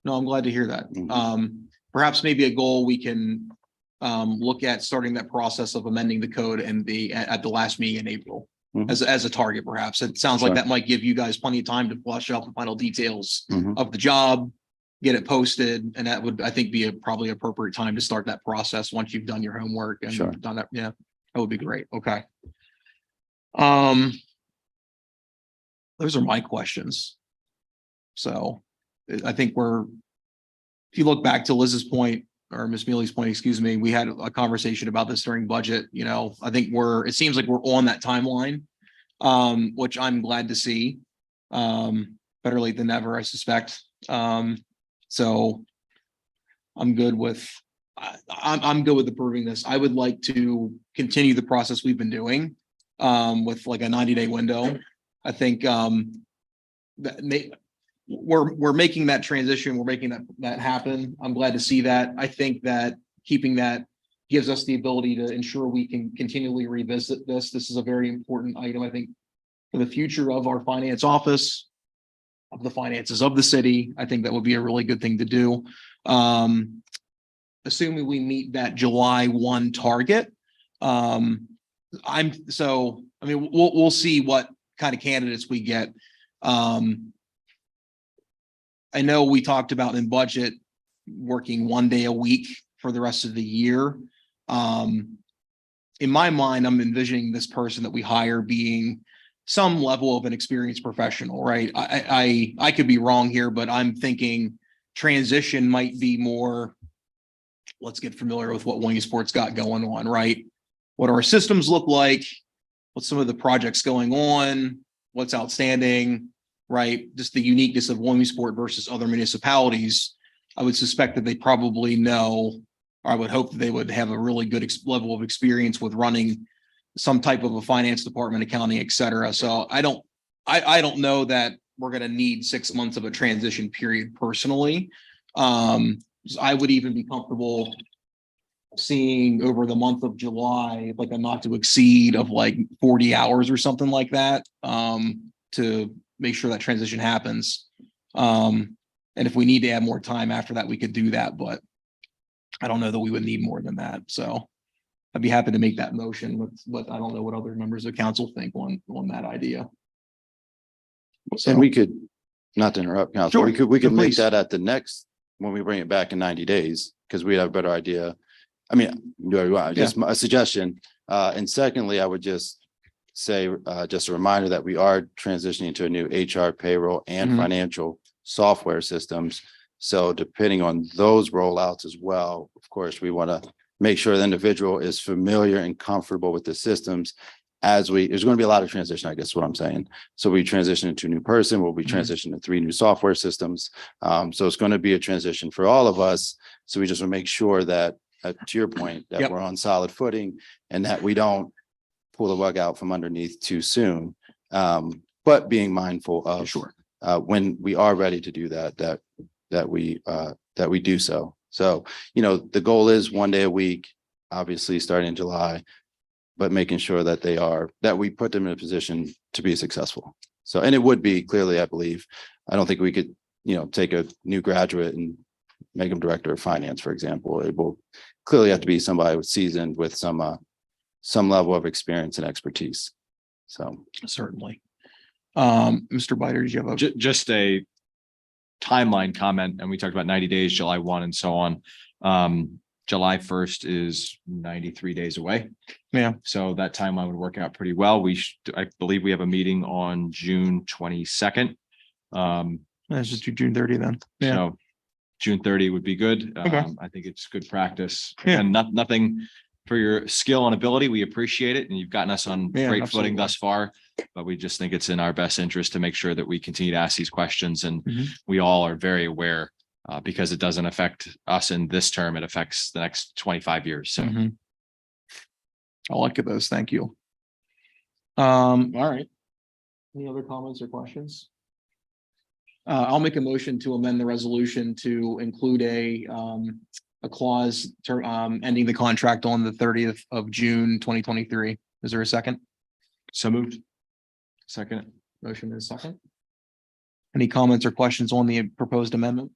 Speaker 3: No, I'm glad to hear that.
Speaker 10: Mhm.
Speaker 3: Perhaps maybe a goal we can look at starting that process of amending the code and at the last meeting in April.
Speaker 10: Mhm.
Speaker 3: As a target, perhaps. It sounds like
Speaker 10: Sure.
Speaker 3: that might give you guys plenty of time to flush out the final details
Speaker 10: Mhm.
Speaker 3: of the job, get it posted, and that would, I think, be a probably appropriate time to start that process once you've done your homework and
Speaker 10: Sure.
Speaker 3: done that. Yeah, that would be great. Okay. Those are my questions. So I think if you look back to Liz's point, or Miss Mealy's point, excuse me, we had a conversation about this during budget. I think it seems like we're on that timeline, which I'm glad to see. Better late than never, I suspect. So I'm good with, I'm good with approving this. I would like to continue the process we've been doing, with like a 90-day window. I think, we're making that transition. We're making that happen. I'm glad to see that. I think that keeping that gives us the ability to ensure we can continually revisit this. This is a very important item, I think, for the future of our finance office, of the finances of the city. I think that would be a really good thing to do. Assuming we meet that July 1 target. We'll see what kind of candidates we get. I know we talked about in budget working 1 day a week for the rest of the year. In my mind, I'm envisioning this person that we hire being some level of an experienced professional, right? I could be wrong here, but I'm thinking transition might be more, let's get familiar with what Williamsport's got going on, right? What our systems look like, what's some of the projects going on, what's outstanding, right? Just the uniqueness of Williamsport versus other municipalities. I would suspect that they probably know, or I would hope that they would have a really good level of experience with running some type of a finance department, accounting, et cetera. So I don't know that we're going to need 6 months of a transition period personally. I would even be comfortable seeing over the month of July, like a not to exceed of like 40 hours or something like that, to make sure that transition happens. And if we need to add more time after that, we could do that, but I don't know that we would need more than that. So I'd be happy to make that motion, but I don't know what other members of council think on that idea.
Speaker 10: And we could, not to interrupt, Council,
Speaker 3: Sure.
Speaker 10: we could
Speaker 3: No,
Speaker 10: make
Speaker 3: please.
Speaker 10: that at the next, when we bring it back in 90 days, because we'd have a better idea. I mean, just a suggestion. And secondly, I would just say, just a reminder that we are transitioning to a new HR, payroll, and
Speaker 3: Mhm.
Speaker 10: financial software systems. So depending on those rollouts as well, of course, we want to make sure the individual is familiar and comfortable with the systems there's going to be a lot of transition, I guess is what I'm saying. So we transition into a new person, we'll be transitioning to 3 new software systems. So it's going to be a transition for all of us. So we just want to make sure that, to your point, that
Speaker 3: Yep.
Speaker 10: we're on solid footing and that we don't pull the rug out from underneath too soon. But being mindful of when we are ready to do that we do so. So, the goal is 1 day a week, obviously starting in July, but making sure that we put them in a position to be successful. So, and it would be clearly, I believe, I don't think we could, take a new graduate and make them director of finance, for example. It will clearly have to be somebody seasoned with some level of experience and expertise. So
Speaker 3: Certainly. Mr. Biter, did you have
Speaker 8: Just a timeline comment, and we talked about 90 days, July 1 and so on. July 1st is 93 days away.
Speaker 3: Yeah.
Speaker 8: So that timeline would work out pretty well. I believe we have a meeting on June 22nd.
Speaker 3: Let's just do June 30 then. Yeah.
Speaker 8: So June 30 would be good.
Speaker 3: Okay.
Speaker 8: I think it's good practice.
Speaker 3: Yeah.
Speaker 8: And nothing for your skill and ability. We appreciate it. And you've gotten us on
Speaker 3: Yeah,
Speaker 8: great
Speaker 3: absolutely.
Speaker 8: footing thus far. But we just think it's in our best interest to make sure that we continue to ask these questions. And
Speaker 3: Mhm.
Speaker 8: we all are very aware, because it doesn't affect us in this term. It affects the next 25 years. So
Speaker 3: Mhm. I like those. Thank you. All right. Any other comments or questions? I'll make a motion to amend the resolution to include a a clause ending the contract on the 30th of June, 2023. Is there a second?
Speaker 8: So moved. Second.
Speaker 3: Motion is second. Any comments or questions on the proposed amendment?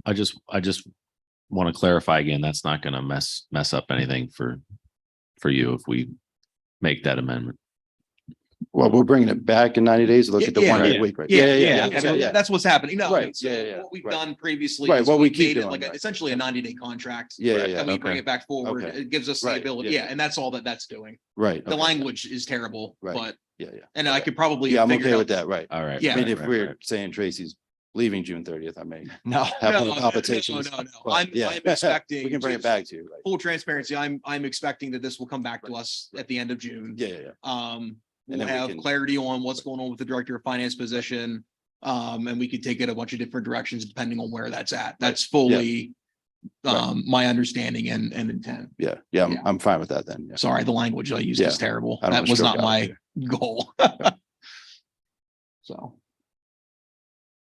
Speaker 5: I just want to clarify again, that's not going to mess up anything for you if we make that amendment.
Speaker 10: Well, we're bringing it back in 90 days. Look at the
Speaker 3: Yeah,
Speaker 10: 1 day
Speaker 5: yeah.
Speaker 10: week, right?
Speaker 3: Yeah. That's what's happening. No,
Speaker 10: Right,
Speaker 3: it's
Speaker 10: yeah.
Speaker 3: what we've
Speaker 10: Right.
Speaker 3: done previously.
Speaker 10: Right,
Speaker 3: is
Speaker 10: what we
Speaker 3: we've
Speaker 10: keep
Speaker 3: made it
Speaker 10: doing,
Speaker 3: like
Speaker 10: right.
Speaker 3: essentially a 90-day contract.
Speaker 10: Yeah.
Speaker 3: And we bring
Speaker 10: Okay.
Speaker 3: it back forward.
Speaker 10: Okay.
Speaker 3: It gives us the
Speaker 10: Right,
Speaker 3: ability.
Speaker 10: yeah.
Speaker 3: Yeah, and that's all that's doing.
Speaker 10: Right.
Speaker 3: The
Speaker 10: okay.
Speaker 3: language is terrible,
Speaker 10: Right.
Speaker 3: but,
Speaker 10: Yeah.
Speaker 3: and I could probably.
Speaker 10: Yeah, I'm
Speaker 3: figure it
Speaker 10: okay
Speaker 3: out.
Speaker 10: with that. Right.
Speaker 5: All right.
Speaker 3: Yeah.
Speaker 10: I mean, if
Speaker 5: right,
Speaker 10: we're
Speaker 5: right.
Speaker 10: saying Tracy's leaving June 30th, I may
Speaker 8: No.
Speaker 10: have
Speaker 3: No,
Speaker 10: more palpitations.
Speaker 3: No.
Speaker 10: but
Speaker 3: I'm
Speaker 10: yeah.
Speaker 3: expecting.
Speaker 10: We can bring it back to you. Right.
Speaker 3: Full transparency, I'm expecting that this will come back to us at the end of June.
Speaker 10: Yeah.
Speaker 3: We'll
Speaker 10: then we
Speaker 3: have
Speaker 10: can-
Speaker 3: clarity on what's going on with the director of finance position. And we could take it a bunch of different directions depending on where that's at. That's fully
Speaker 10: Right.
Speaker 3: my understanding and intent.
Speaker 10: Yeah.
Speaker 3: Yeah.
Speaker 10: I'm fine with that then. Yeah.
Speaker 3: Sorry, the language I used
Speaker 10: Yeah.
Speaker 3: is terrible.
Speaker 10: I don't
Speaker 3: That
Speaker 10: wanna
Speaker 3: was
Speaker 10: stroke
Speaker 3: not
Speaker 10: out
Speaker 3: my
Speaker 10: here.
Speaker 3: goal. So.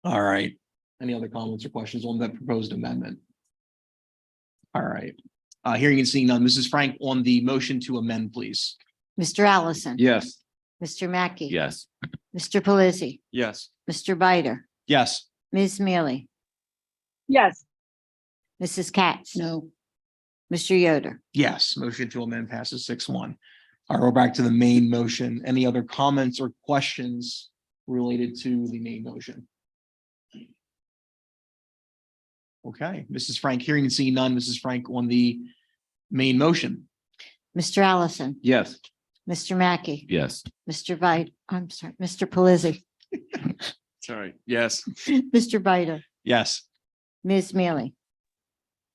Speaker 3: All right. Any other comments or questions on that proposed amendment? All right. Hearing and seeing none. Mrs. Frank, on the motion to amend, please.
Speaker 6: Mr. Allison.
Speaker 4: Yes.
Speaker 6: Mr. Mackey.
Speaker 5: Yes.
Speaker 6: Mr. Pelisi,
Speaker 8: Yes.
Speaker 6: Mr. Bider,
Speaker 8: Yes.
Speaker 6: Ms. Mealy,
Speaker 1: Yes.
Speaker 6: Mrs. Katz.
Speaker 9: No,
Speaker 6: Mr. Yoder.
Speaker 3: Yes, motion to amend passes 6-1. All right, we're back to the main motion. Any other comments or questions related to the main motion? Okay, Mrs. Frank, hearing and seeing none. Mrs. Frank, on the main motion.
Speaker 6: Mr. Allison,
Speaker 4: Yes.
Speaker 6: Mr. Mackey,
Speaker 5: Yes.
Speaker 6: I'm sorry, Mr. Pelisi,
Speaker 8: Sorry. Yes.
Speaker 6: Mr. Bider,
Speaker 8: Yes.
Speaker 6: Ms. Mealy,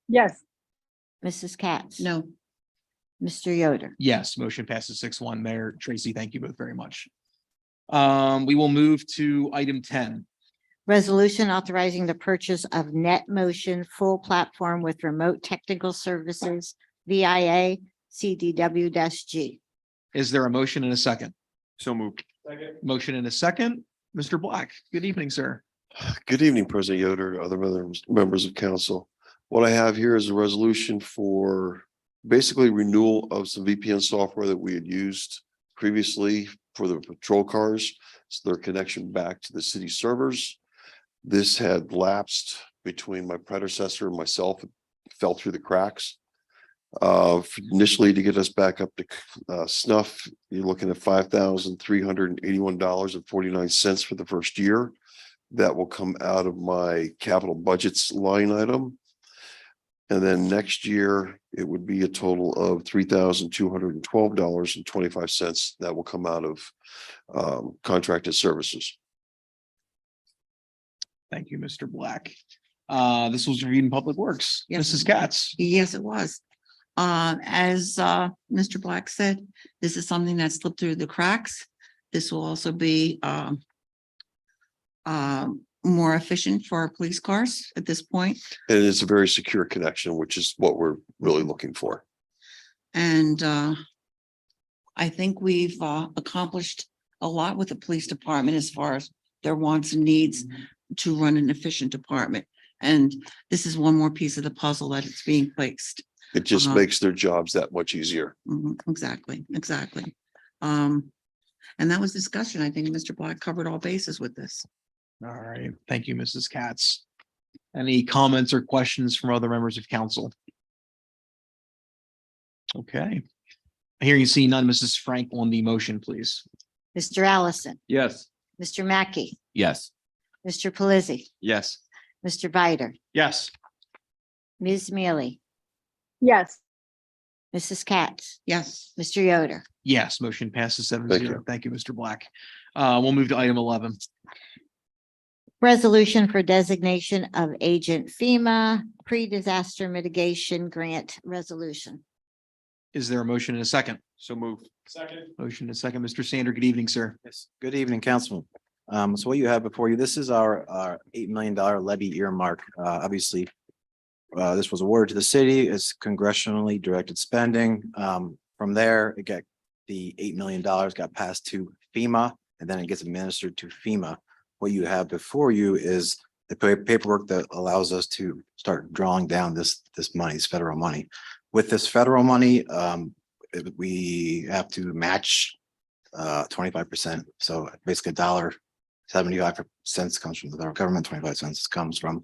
Speaker 1: Yes.
Speaker 6: Mrs. Katz.
Speaker 9: no,
Speaker 6: Mr. Yoder.
Speaker 3: Yes, motion passes 6-1. Mayor Tracy, thank you both very much. We will move to item 10.
Speaker 6: Resolution authorizing the purchase of Net Motion Full Platform with Remote Technical Services, VIA CDW-G.
Speaker 3: Is there a motion and a second?
Speaker 8: So moved.
Speaker 3: Motion and a second. Mr. Black, good evening, sir.
Speaker 13: Good evening, President Yoder, other members of council. What I have here is a resolution for basically renewal of some VPN software that we had used previously for the patrol cars. So their connection back to the city servers. This had lapsed between my predecessor and myself. It fell through the cracks. Initially, to get us back up to snuff, you're looking at $5,381.49 for the first year. That will come out of my capital budgets line item. And then next year, it would be a total of $3,212.25. That will come out of contracted services.
Speaker 3: Thank you, Mr. Black. This was reviewed in Public Works.
Speaker 9: Yes.
Speaker 3: Mrs. Katz.
Speaker 9: yes, it was. As Mr. Black said, this is something that slipped through the cracks. This will also be more efficient for our police cars at this point.
Speaker 13: And it's a very secure connection, which is what we're really looking for.
Speaker 9: And I think we've accomplished a lot with the police department as far as their wants and needs to run an efficient department. And this is one more piece of the puzzle that it's being placed.
Speaker 13: It just makes their jobs that much easier.
Speaker 9: Exactly. And that was discussion. I think Mr. Black covered all bases with this.
Speaker 3: All right. Thank you, Mrs. Katz. Any comments or questions from other members of council? Okay. Here you see none. Mrs. Frank on the motion, please.
Speaker 6: Mr. Allison,
Speaker 4: Yes.
Speaker 6: Mr. Mackey,
Speaker 5: Yes.
Speaker 6: Mr. Pelisi,
Speaker 8: Yes.
Speaker 6: Mr. Bider,
Speaker 8: Yes.
Speaker 6: Ms. Mealy,
Speaker 1: Yes.
Speaker 6: Mrs. Katz,
Speaker 9: Yes,
Speaker 6: Mr. Yoder.
Speaker 3: Yes, motion passes 7-0.
Speaker 13: Thank you.
Speaker 3: Thank you, Mr. Black. We'll move to item 11.
Speaker 6: Resolution for designation of agent FEMA pre-disaster mitigation grant resolution.
Speaker 3: Is there a motion and a second?
Speaker 8: So moved. Second.
Speaker 3: Motion and a second. Mr. Sander, good evening, sir.
Speaker 14: Yes, good evening, Councilman. So what you have before you, this is our $8 million levy earmark. Obviously, this was awarded to the city as congressionally directed spending. From there, the $8 million got passed to FEMA, and then it gets administered to FEMA. What you have before you is paperwork that allows us to start drawing down this money, this federal money. With this federal money, we have to match 25%. So basically $1.75 comes from the federal government, 25 cents comes from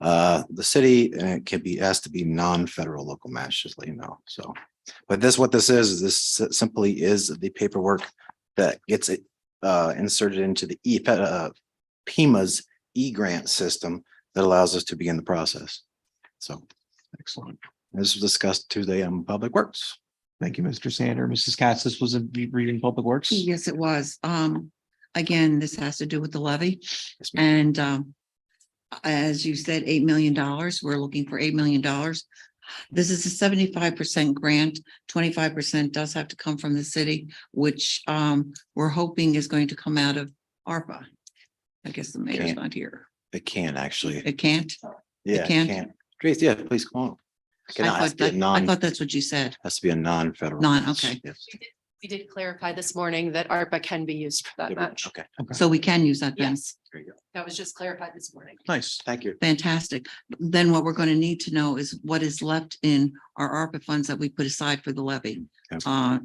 Speaker 14: the city, and it can be asked to be non-federal local match, just let you know. So, but what this is this simply is the paperwork that gets it inserted into the PEMA's e-grant system that allows us to begin the process. So
Speaker 3: Excellent.
Speaker 14: this was discussed Tuesday on Public Works.
Speaker 3: Thank you, Mr. Sander. Mrs. Katz, this was a reading Public Works.
Speaker 9: Yes, it was. Again, this has to do with the levy.
Speaker 14: Yes, ma'am.
Speaker 9: And as you said, $8 million, we're looking for $8 million. This is a 75% grant. 25% does have to come from the city, which we're hoping is going to come out of ARPA. I guess the mayor's
Speaker 14: Can't.
Speaker 9: not here.
Speaker 14: It can actually.
Speaker 9: It can't.
Speaker 14: Yeah, it
Speaker 9: can't?
Speaker 14: can. Grace, yeah, please come on. It cannot, has to be a
Speaker 9: I
Speaker 14: non,
Speaker 9: thought that's what you said.
Speaker 14: has to be a non-federal.
Speaker 9: Non,
Speaker 14: match.
Speaker 9: okay.
Speaker 14: Yes.
Speaker 12: We did clarify this morning that ARPA can be used for that match.
Speaker 14: Okay,
Speaker 9: So we can use that then.
Speaker 12: Yes,
Speaker 14: there you go.
Speaker 12: that was just clarified this morning.
Speaker 3: Nice.
Speaker 14: Thank you.
Speaker 9: Fantastic. Then what we're going to need to know is what is left in our ARPA funds that we put aside for the levy.
Speaker 14: Okay.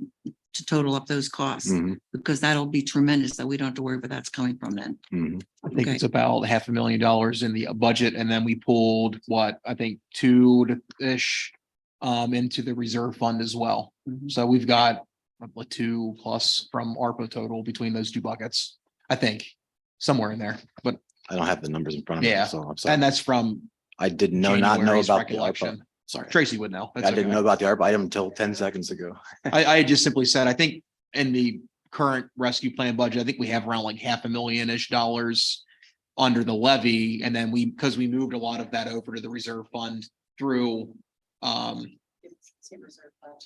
Speaker 9: To total up those costs,
Speaker 14: Mhm,
Speaker 9: because that'll be tremendous that we don't have to worry where that's coming from then.
Speaker 14: mhm.
Speaker 3: I think
Speaker 9: Okay.
Speaker 3: it's about $500,000 in the budget, and then we pulled what, I think 2-ish into the reserve fund as well.
Speaker 9: Mhm.
Speaker 3: So we've got a 2+ from ARPA total between those two buckets, I think, somewhere in there, but
Speaker 14: I don't have the numbers in front of me,
Speaker 3: Yeah.
Speaker 14: so I'm sorry.
Speaker 3: and that's from
Speaker 14: I did not know
Speaker 3: January's
Speaker 14: about the ARPA.
Speaker 3: recollection.
Speaker 14: Sorry.
Speaker 3: Tracy would know. That's
Speaker 14: I didn't
Speaker 3: okay.
Speaker 14: know about the ARPA item until 10 seconds ago.
Speaker 3: I just simply said, I think in the current rescue plan budget, I think we have around like $500,000-ish under the levy. And then because we moved a lot of that over to the reserve fund through,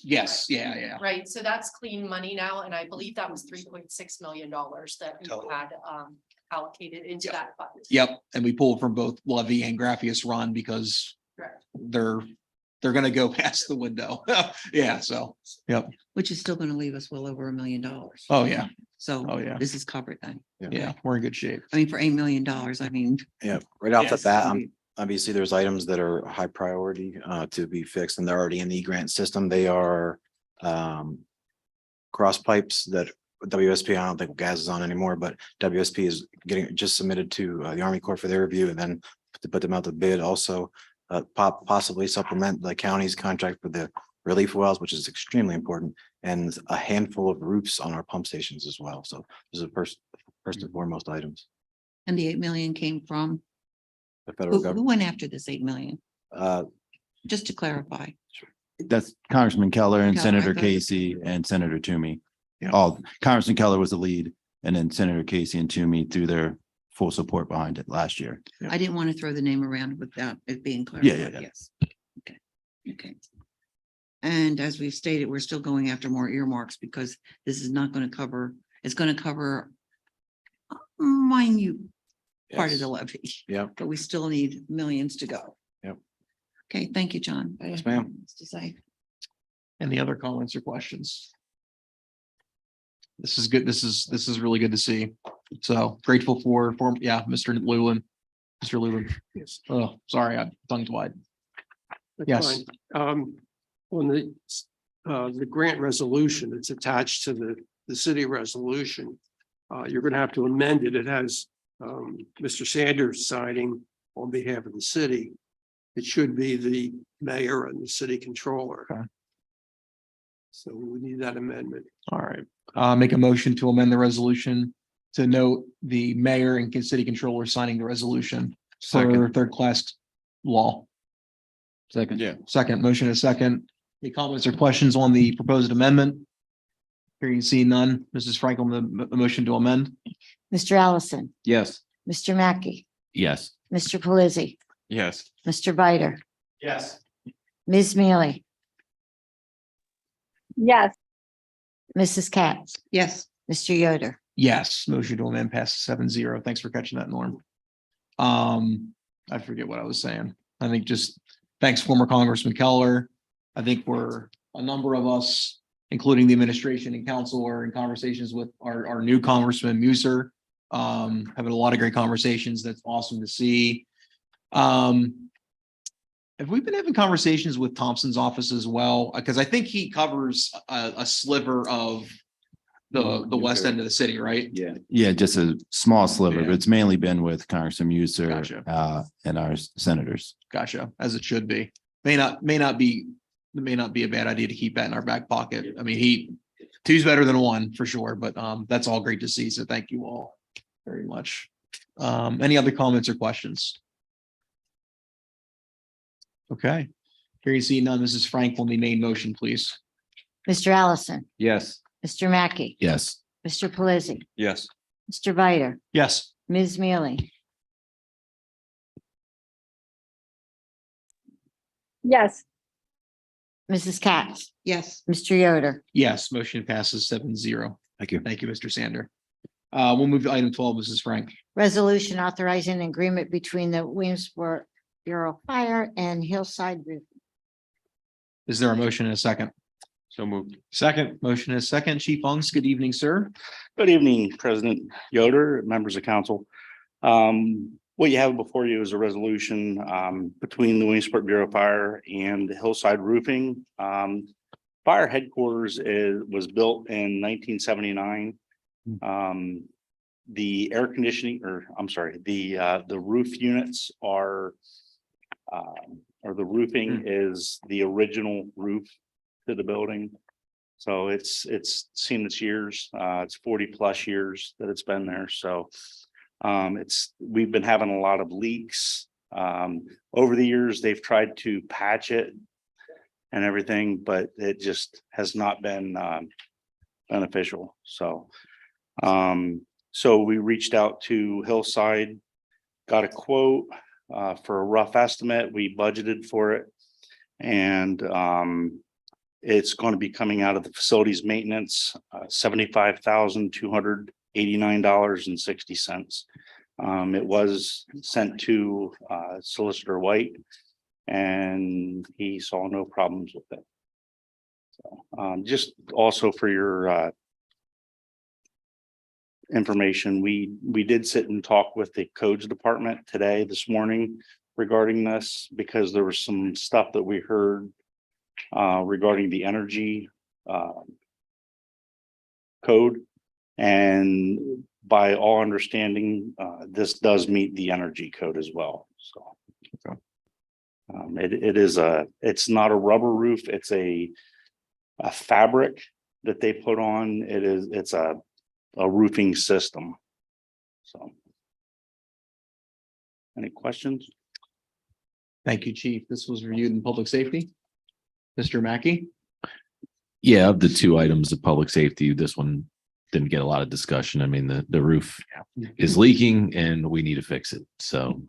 Speaker 3: yes, yeah.
Speaker 12: Right, so that's clean money now, and I believe that was $3.6 million that we
Speaker 3: Total.
Speaker 12: had allocated into
Speaker 3: Yep.
Speaker 12: that fund.
Speaker 3: Yep. And we pulled from both levy and Graphius Run because
Speaker 12: Correct.
Speaker 3: they're gonna go past the window. Yeah, so, yep.
Speaker 9: Which is still going to leave us well over $1 million.
Speaker 3: Oh, yeah.
Speaker 9: So
Speaker 3: Oh, yeah.
Speaker 9: this is covered then.
Speaker 3: Yeah, we're in good shape.
Speaker 9: I mean, for $8 million, I mean.
Speaker 14: Yeah, right off the
Speaker 3: Yes.
Speaker 14: bat, obviously there's items that are high priority to be fixed and they're already in the grant system. They are cross pipes that WSP, I don't think gas is on anymore, but WSP is getting just submitted to the Army Corps for their review and then to put them out to bid. Also possibly supplement the county's contract for the relief wells, which is extremely important, and a handful of roofs on our pump stations as well. So this is first and foremost items.
Speaker 9: And the 8 million came from,
Speaker 14: The federal
Speaker 9: who
Speaker 14: government.
Speaker 9: went after this 8 million?
Speaker 14: Uh,
Speaker 9: Just to clarify.
Speaker 15: That's Congressman Keller and
Speaker 9: Keller, I
Speaker 15: Senator
Speaker 9: thought-
Speaker 15: Casey and Senator Toomey.
Speaker 3: Yeah.
Speaker 15: All Congressman Keller was the lead, and then Senator Casey and Toomey threw their full support behind it last year.
Speaker 9: I didn't want to throw the name around without it being
Speaker 15: Yeah,
Speaker 9: clarified.
Speaker 15: yeah.
Speaker 9: Yes. Okay. Okay. And as we've stated, we're still going after more earmarks because this is not going to cover, it's going to cover a minute part of
Speaker 14: yes.
Speaker 9: the levy,
Speaker 14: Yeah,
Speaker 9: but we still need millions to go.
Speaker 14: Yep.
Speaker 9: Okay, thank you, John.
Speaker 14: Yes, ma'am.
Speaker 9: To say.
Speaker 3: Any other comments or questions? This is good. This is really good to see. So grateful for Mr. Lulin. Mr. Lulin.
Speaker 11: Yes.
Speaker 3: Oh, sorry, I'm tongue tied.
Speaker 11: That's
Speaker 3: Yes.
Speaker 11: fine. On the grant resolution, it's attached to the city resolution. You're gonna have to amend it. It has Mr. Sanders signing on behalf of the city. It should be the mayor and the city controller.
Speaker 3: Okay.
Speaker 11: So we need that amendment.
Speaker 3: All right. Make a motion to amend the resolution to note the mayor and city controller signing the resolution for
Speaker 15: Second.
Speaker 3: third class law.
Speaker 15: Second.
Speaker 14: Yeah.
Speaker 3: Second, motion is second. Any comments or questions on the proposed amendment? Hearing see none. Mrs. Franklin, the motion to amend.
Speaker 6: Mr. Allison,
Speaker 15: Yes.
Speaker 6: Mr. Mackey,
Speaker 5: Yes.
Speaker 6: Mr. Pelisi,
Speaker 15: Yes.
Speaker 6: Mr. Bider,
Speaker 3: Yes.
Speaker 6: Ms. Mealy,
Speaker 1: Yes.
Speaker 6: Mrs. Katz,
Speaker 9: Yes,
Speaker 6: Mr. Yoder.
Speaker 3: Yes, motion to amend passes 7-0. Thanks for catching that, Norm. I forget what I was saying. I think just thanks, former Congressman Keller. I think we're a number of us, including the administration and council, are in conversations with our new Congressman Muser having a lot of great conversations. That's awesome to see. Have we been having conversations with Thompson's office as well? Because I think he covers a sliver of the west end of the city, right?
Speaker 4: Yeah.
Speaker 15: Yeah, just a small sliver,
Speaker 3: Yeah.
Speaker 15: but it's mainly been with Congressman Muser,
Speaker 3: Gotcha.
Speaker 15: and our senators.
Speaker 3: Gotcha, as it should be. May not be a bad idea to keep that in our back pocket. I mean, two's better than one for sure, but that's all great to see. So thank you all very much. Any other comments or questions? Okay. Hearing see none, Mrs. Frank on the main motion, please.
Speaker 6: Mr. Allison,
Speaker 4: Yes.
Speaker 6: Mr. Mackey,
Speaker 5: Yes.
Speaker 6: Mr. Pelisi,
Speaker 8: Yes.
Speaker 6: Mr. Bider,
Speaker 3: Yes.
Speaker 6: Ms. Mealy,
Speaker 1: Yes.
Speaker 6: Mrs. Katz,
Speaker 9: Yes.
Speaker 6: Mr. Yoder,
Speaker 3: Yes, motion passes 7-0.
Speaker 15: Thank you.
Speaker 3: Thank you, Mr. Sander. We'll move to item 12, Mrs. Frank.
Speaker 6: resolution authorizing an agreement between the Williamsport Bureau of Fire and Hillside Roof.
Speaker 3: Is there a motion and a second?
Speaker 8: So moved.
Speaker 3: Second. Motion and a second. Chief Ungs, good evening, sir.
Speaker 16: Good evening, President Yoder, members of council. What you have before you is a resolution between the Williamsport Bureau of Fire and Hillside Roofing. Fire headquarters was built in 1979. The air conditioning, or I'm sorry, the roof units are or the roofing is the original roof to the building. So it's seen its years. It's 40+ years that it's been there. So we've been having a lot of leaks. Over the years, they've tried to patch it and everything, but it just has not been beneficial. So we reached out to Hillside, got a quote for a rough estimate. We budgeted for it, and it's going to be coming out of the facilities maintenance, $75,289.60. It was sent to Solicitor White, and he saw no problems with it. So just also for your information, we did sit and talk with the codes department this morning regarding this, because there was some stuff that we heard regarding the energy code, and by all understanding, this does meet the energy code as well. So it's not a rubber roof, it's a fabric that they put on. It's a roofing system. So any questions?
Speaker 3: Thank you, Chief. This was reviewed in public safety. Mr. Mackey?
Speaker 5: Yeah, of the two items of public safety, this one didn't get a lot of discussion. I mean, the roof is leaking and we need to fix it. So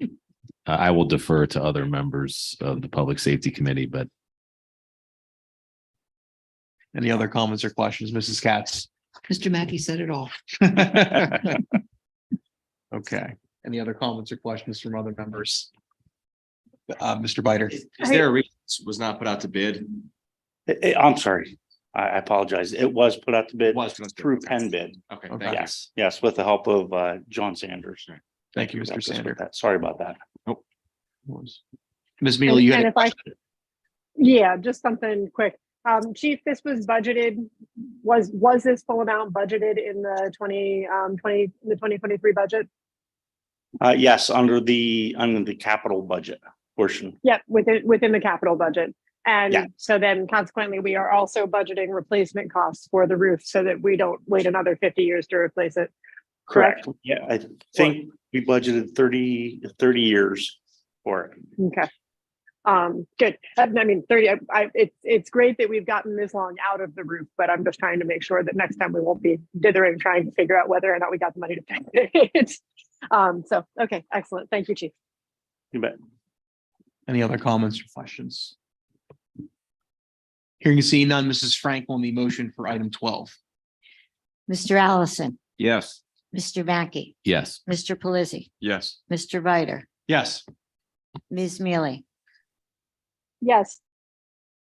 Speaker 5: I will defer to other members of the Public Safety Committee, but.
Speaker 3: Any other comments or questions, Mrs. Katz?
Speaker 9: Mr. Mackey said it all.
Speaker 3: Okay. Any other comments or questions from other members? Mr. Bider?
Speaker 8: Is there a reason this was not put out to bid?
Speaker 16: I'm sorry. I apologize. It was put out to bid through Penn bid.
Speaker 8: Okay.
Speaker 3: Okay.
Speaker 8: Thank you.
Speaker 16: Yes, with the help of John Sanders.
Speaker 3: Thank you, Mr. Sander.
Speaker 16: Sorry about that.
Speaker 3: Ms. Mealy, you
Speaker 1: And
Speaker 3: had.
Speaker 1: if I, yeah, just something quick. Chief, this was budgeted, was this full amount budgeted in the 2023 budget?
Speaker 16: Yes, under the capital budget portion.
Speaker 1: Yep, within the capital budget. And
Speaker 16: Yeah.
Speaker 1: so then consequently, we are also budgeting replacement costs for the roof so that we don't wait another 50 years to replace it. Correct?
Speaker 16: Yeah, I think we budgeted 30 years for it.
Speaker 1: Okay. Good. I mean, 30, it's great that we've gotten this long out of the roof, but I'm just trying to make sure that next time we won't be dithering, trying to figure out whether or not we got the money to fix it. So, okay, excellent. Thank you, Chief.
Speaker 16: You bet.
Speaker 3: Any other comments or questions? Hearing and seeing none, Mrs. Frank on the motion for item 12.
Speaker 6: Mr. Allison,
Speaker 4: Yes.
Speaker 6: Mr. Mackey,
Speaker 5: Yes.
Speaker 6: Mr. Pelisi,
Speaker 8: Yes.
Speaker 6: Mr. Bider,
Speaker 3: Yes.
Speaker 6: Ms. Mealy,
Speaker 1: Yes.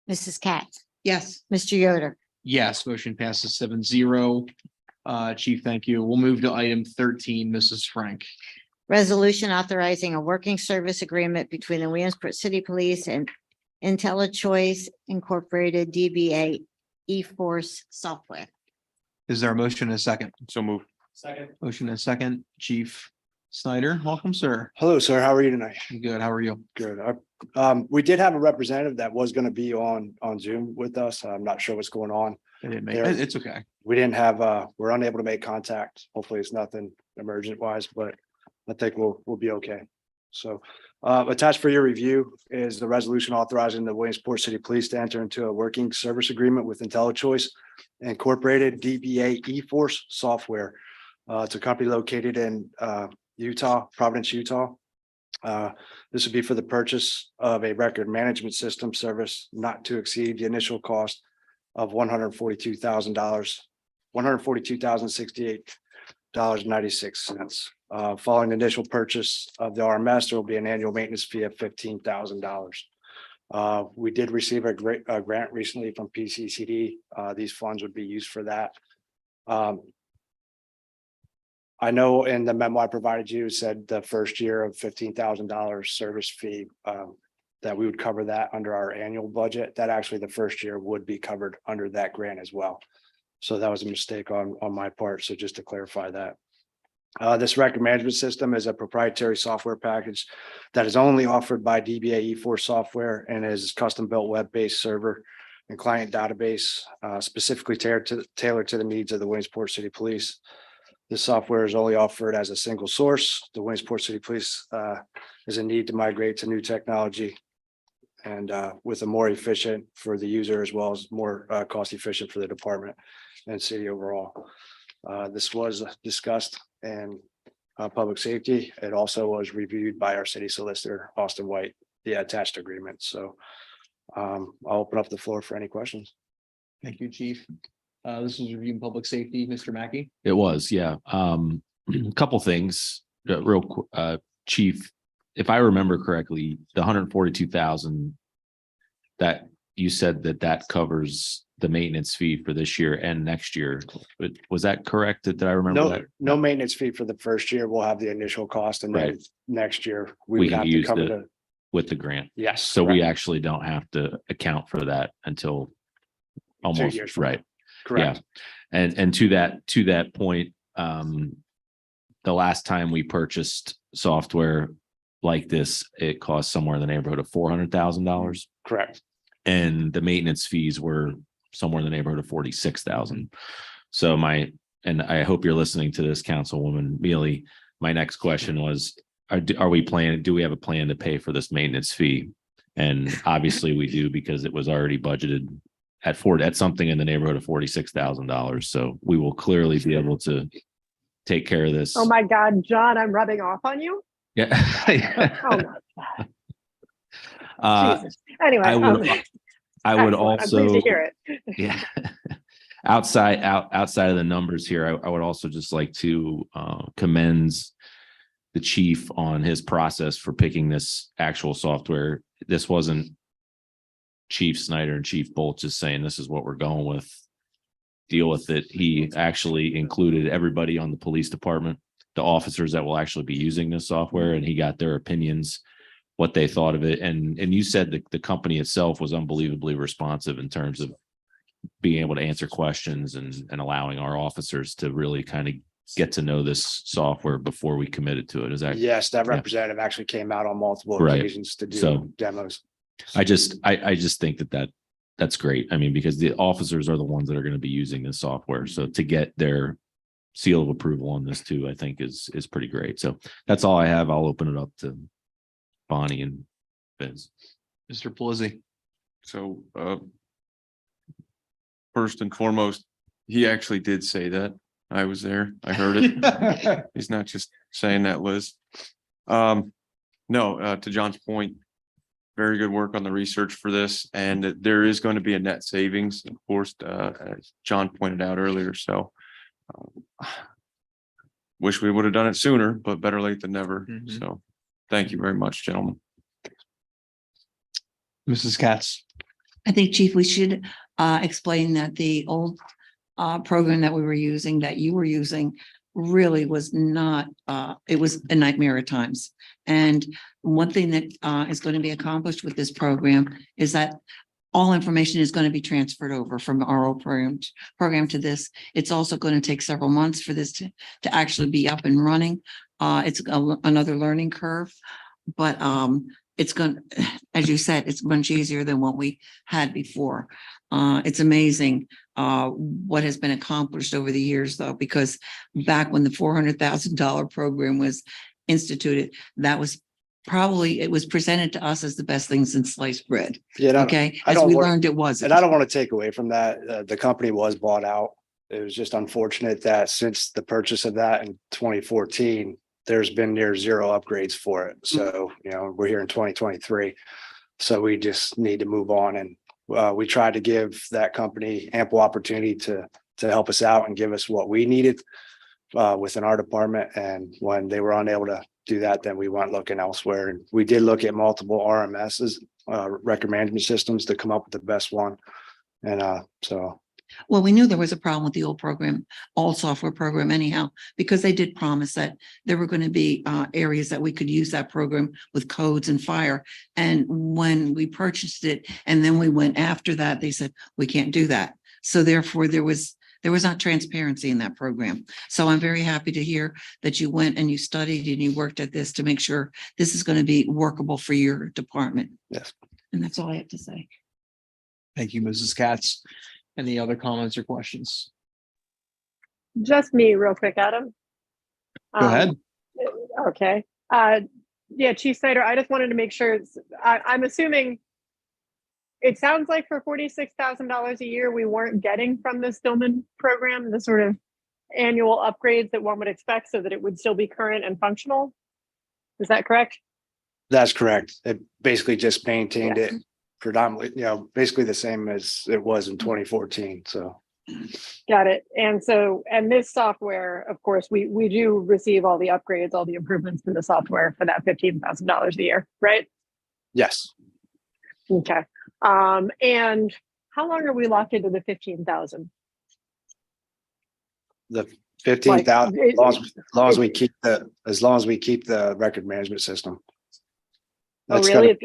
Speaker 6: Mrs. Katz,
Speaker 9: Yes.
Speaker 6: Mr. Yoder,
Speaker 3: Yes, motion passes 7-0. Chief, thank you. We'll move to item 13, Mrs. Frank.
Speaker 6: Resolution authorizing a working service agreement between the Williamsport City Police and IntelliChoice Incorporated DBA eForce Software.
Speaker 3: Is there a motion and a second?
Speaker 8: So move.
Speaker 3: Second. Motion and a second. Chief Snyder, welcome, sir.
Speaker 17: Hello, sir. How are you tonight?
Speaker 3: Good. How are you?
Speaker 17: Good. We did have a representative that was going to be on Zoom with us. I'm not sure what's going on.
Speaker 3: I didn't make
Speaker 17: There-
Speaker 3: it. It's okay.
Speaker 17: We didn't have, we're unable to make contact. Hopefully it's nothing emergent wise, but I think we'll be okay. So attached for your review is the resolution authorizing the Williamsport City Police to enter into a working service agreement with IntelliChoice Incorporated DBA eForce Software. It's a company located in Utah, Providence, Utah. This would be for the purchase of a record management system service not to exceed the initial cost of $142,000, $142,068.96. Following the initial purchase of the RMS, there will be an annual maintenance fee of $15,000. We did receive a grant recently from PCCD. These funds would be used for that. I know in the memo I provided you, it said the first year of $15,000 service fee, that we would cover that under our annual budget. That actually the first year would be covered under that grant as well. So that was a mistake on my part. So just to clarify that. This record management system is a proprietary software package that is only offered by DBA eForce Software and is custom built web-based server and client database specifically tailored to the needs of the Williamsport City Police. This software is only offered as a single source. The Williamsport City Police is in need to migrate to new technology and with a more efficient for the user as well as more cost efficient for the department and city overall. This was discussed in public safety. It also was reviewed by our city solicitor, Austin White, the attached agreement. So I'll open up the floor for any questions.
Speaker 3: Thank you, Chief. This was reviewing public safety, Mr. Mackey.
Speaker 5: It was, yeah. A couple things, Chief, if I remember correctly, the 142,000 that you said that covers the maintenance fee for this year and next year. Was that correct? Did I remember that?
Speaker 17: No maintenance fee for the first year. We'll have the initial cost and then
Speaker 5: Right.
Speaker 17: next year
Speaker 5: We
Speaker 17: would
Speaker 5: can
Speaker 17: have to
Speaker 5: use
Speaker 17: cover
Speaker 5: the with the grant.
Speaker 17: Yes.
Speaker 5: So we
Speaker 17: correct.
Speaker 5: actually don't have to account for that until almost,
Speaker 17: years from
Speaker 5: right?
Speaker 17: Correct.
Speaker 5: Yeah. And to that point, the last time we purchased software like this, it cost somewhere in the neighborhood of $400,000.
Speaker 17: Correct.
Speaker 5: And the maintenance fees were somewhere in the neighborhood of 46,000. So and I hope you're listening to this, Councilwoman Mealy. My next question was, do we have a plan to pay for this maintenance fee? And obviously we do, because it was already budgeted at something in the neighborhood of $46,000. So we will clearly be able to take care of this.
Speaker 1: Oh my God, John, I'm rubbing off on you.
Speaker 5: Yeah.
Speaker 1: Oh my Jesus. Anyway,
Speaker 5: I would
Speaker 1: excellent.
Speaker 5: also,
Speaker 1: I'm pleased to hear it.
Speaker 5: yeah. Outside of the numbers here, I would also just like to commend the chief on his process for picking this actual software. This wasn't Chief Snyder and Chief Bolt just saying this is what we're going with, deal with it. He actually included everybody on the police department, the officers that will actually be using this software, and he got their opinions, what they thought of it. And you said the company itself was unbelievably responsive in terms of being able to answer questions and allowing our officers to really kind of get to know this software before we committed to it. Is that?
Speaker 17: Yes, that
Speaker 5: Yeah.
Speaker 17: representative actually came out on multiple
Speaker 5: Right.
Speaker 17: occasions to do
Speaker 5: So-
Speaker 17: demos.
Speaker 5: I just think that's great. I mean, because the officers are the ones that are going to be using this software. So to get their seal of approval on this too, I think is pretty great. So that's all I have. I'll open it up to Bonnie and Vince.
Speaker 3: Mr. Pelisi.
Speaker 8: So, first and foremost, he actually did say that. I was there. I heard it. He's not just saying that, Liz. No, to John's point, very good work on the research for this, and there is going to be a net savings, of course, as John pointed out earlier. So, wish we would have done it sooner, but better late than never.
Speaker 3: Mhm.
Speaker 8: So, thank you very much, gentlemen.
Speaker 3: Mrs. Katz.
Speaker 9: I think, Chief, we should explain that the old program that we were using, that you were using, really was not, it was a nightmare at times. And one thing that is going to be accomplished with this program is that all information is going to be transferred over from our old program to this. It's also going to take several months for this to actually be up and running. It's another learning curve, but it's going, as you said, it's much easier than what we had before. It's amazing what has been accomplished over the years, though, because back when the $400,000 program was instituted, that was probably, it was presented to us as the best thing since sliced bread.
Speaker 17: Yeah.
Speaker 9: Okay,
Speaker 17: I
Speaker 9: as
Speaker 17: don't
Speaker 9: we
Speaker 17: want-
Speaker 9: learned, it wasn't.
Speaker 17: And I don't want to take away from that. The company was bought out. It was just unfortunate that since the purchase of that in 2014, there's been near zero upgrades for it. So, we're here in 2023. So we just need to move on. And we tried to give that company ample opportunity to help us out and give us what we needed within our department. And when they were unable to do that, then we went looking elsewhere. And we did look at multiple RMSs, record management systems, to come up with the best one. And
Speaker 9: Well, we knew there was a problem with the old program, old software program anyhow, because they did promise that there were going to be areas that we could use that program with codes and fire. And when we purchased it and then we went after that, they said, we can't do that. So therefore there was not transparency in that program. So I'm very happy to hear that you went and you studied and you worked at this to make sure this is going to be workable for your department.
Speaker 17: Yes.
Speaker 9: And that's all I have to say.
Speaker 3: Thank you, Mrs. Katz. Any other comments or questions?
Speaker 1: Just me real quick, Adam.
Speaker 3: Go ahead.
Speaker 1: Okay. Yeah, Chief Snyder, I just wanted to make sure I'm assuming it sounds like for $46,000 a year, we weren't getting from the Stillman program, the sort of annual upgrades that one would expect so that it would still be current and functional. Is that correct?
Speaker 17: that's correct. It basically just maintained it predominantly, basically the same as it was in 2014. So.
Speaker 1: Got it. And so, and this software, of course, we do receive all the upgrades, all the improvements to the software for that $15,000 a year, right?
Speaker 17: Yes.
Speaker 1: Okay. And how long are we locked into the 15,000?
Speaker 17: The 15,000, as long as we keep the record management system.
Speaker 1: Oh, really?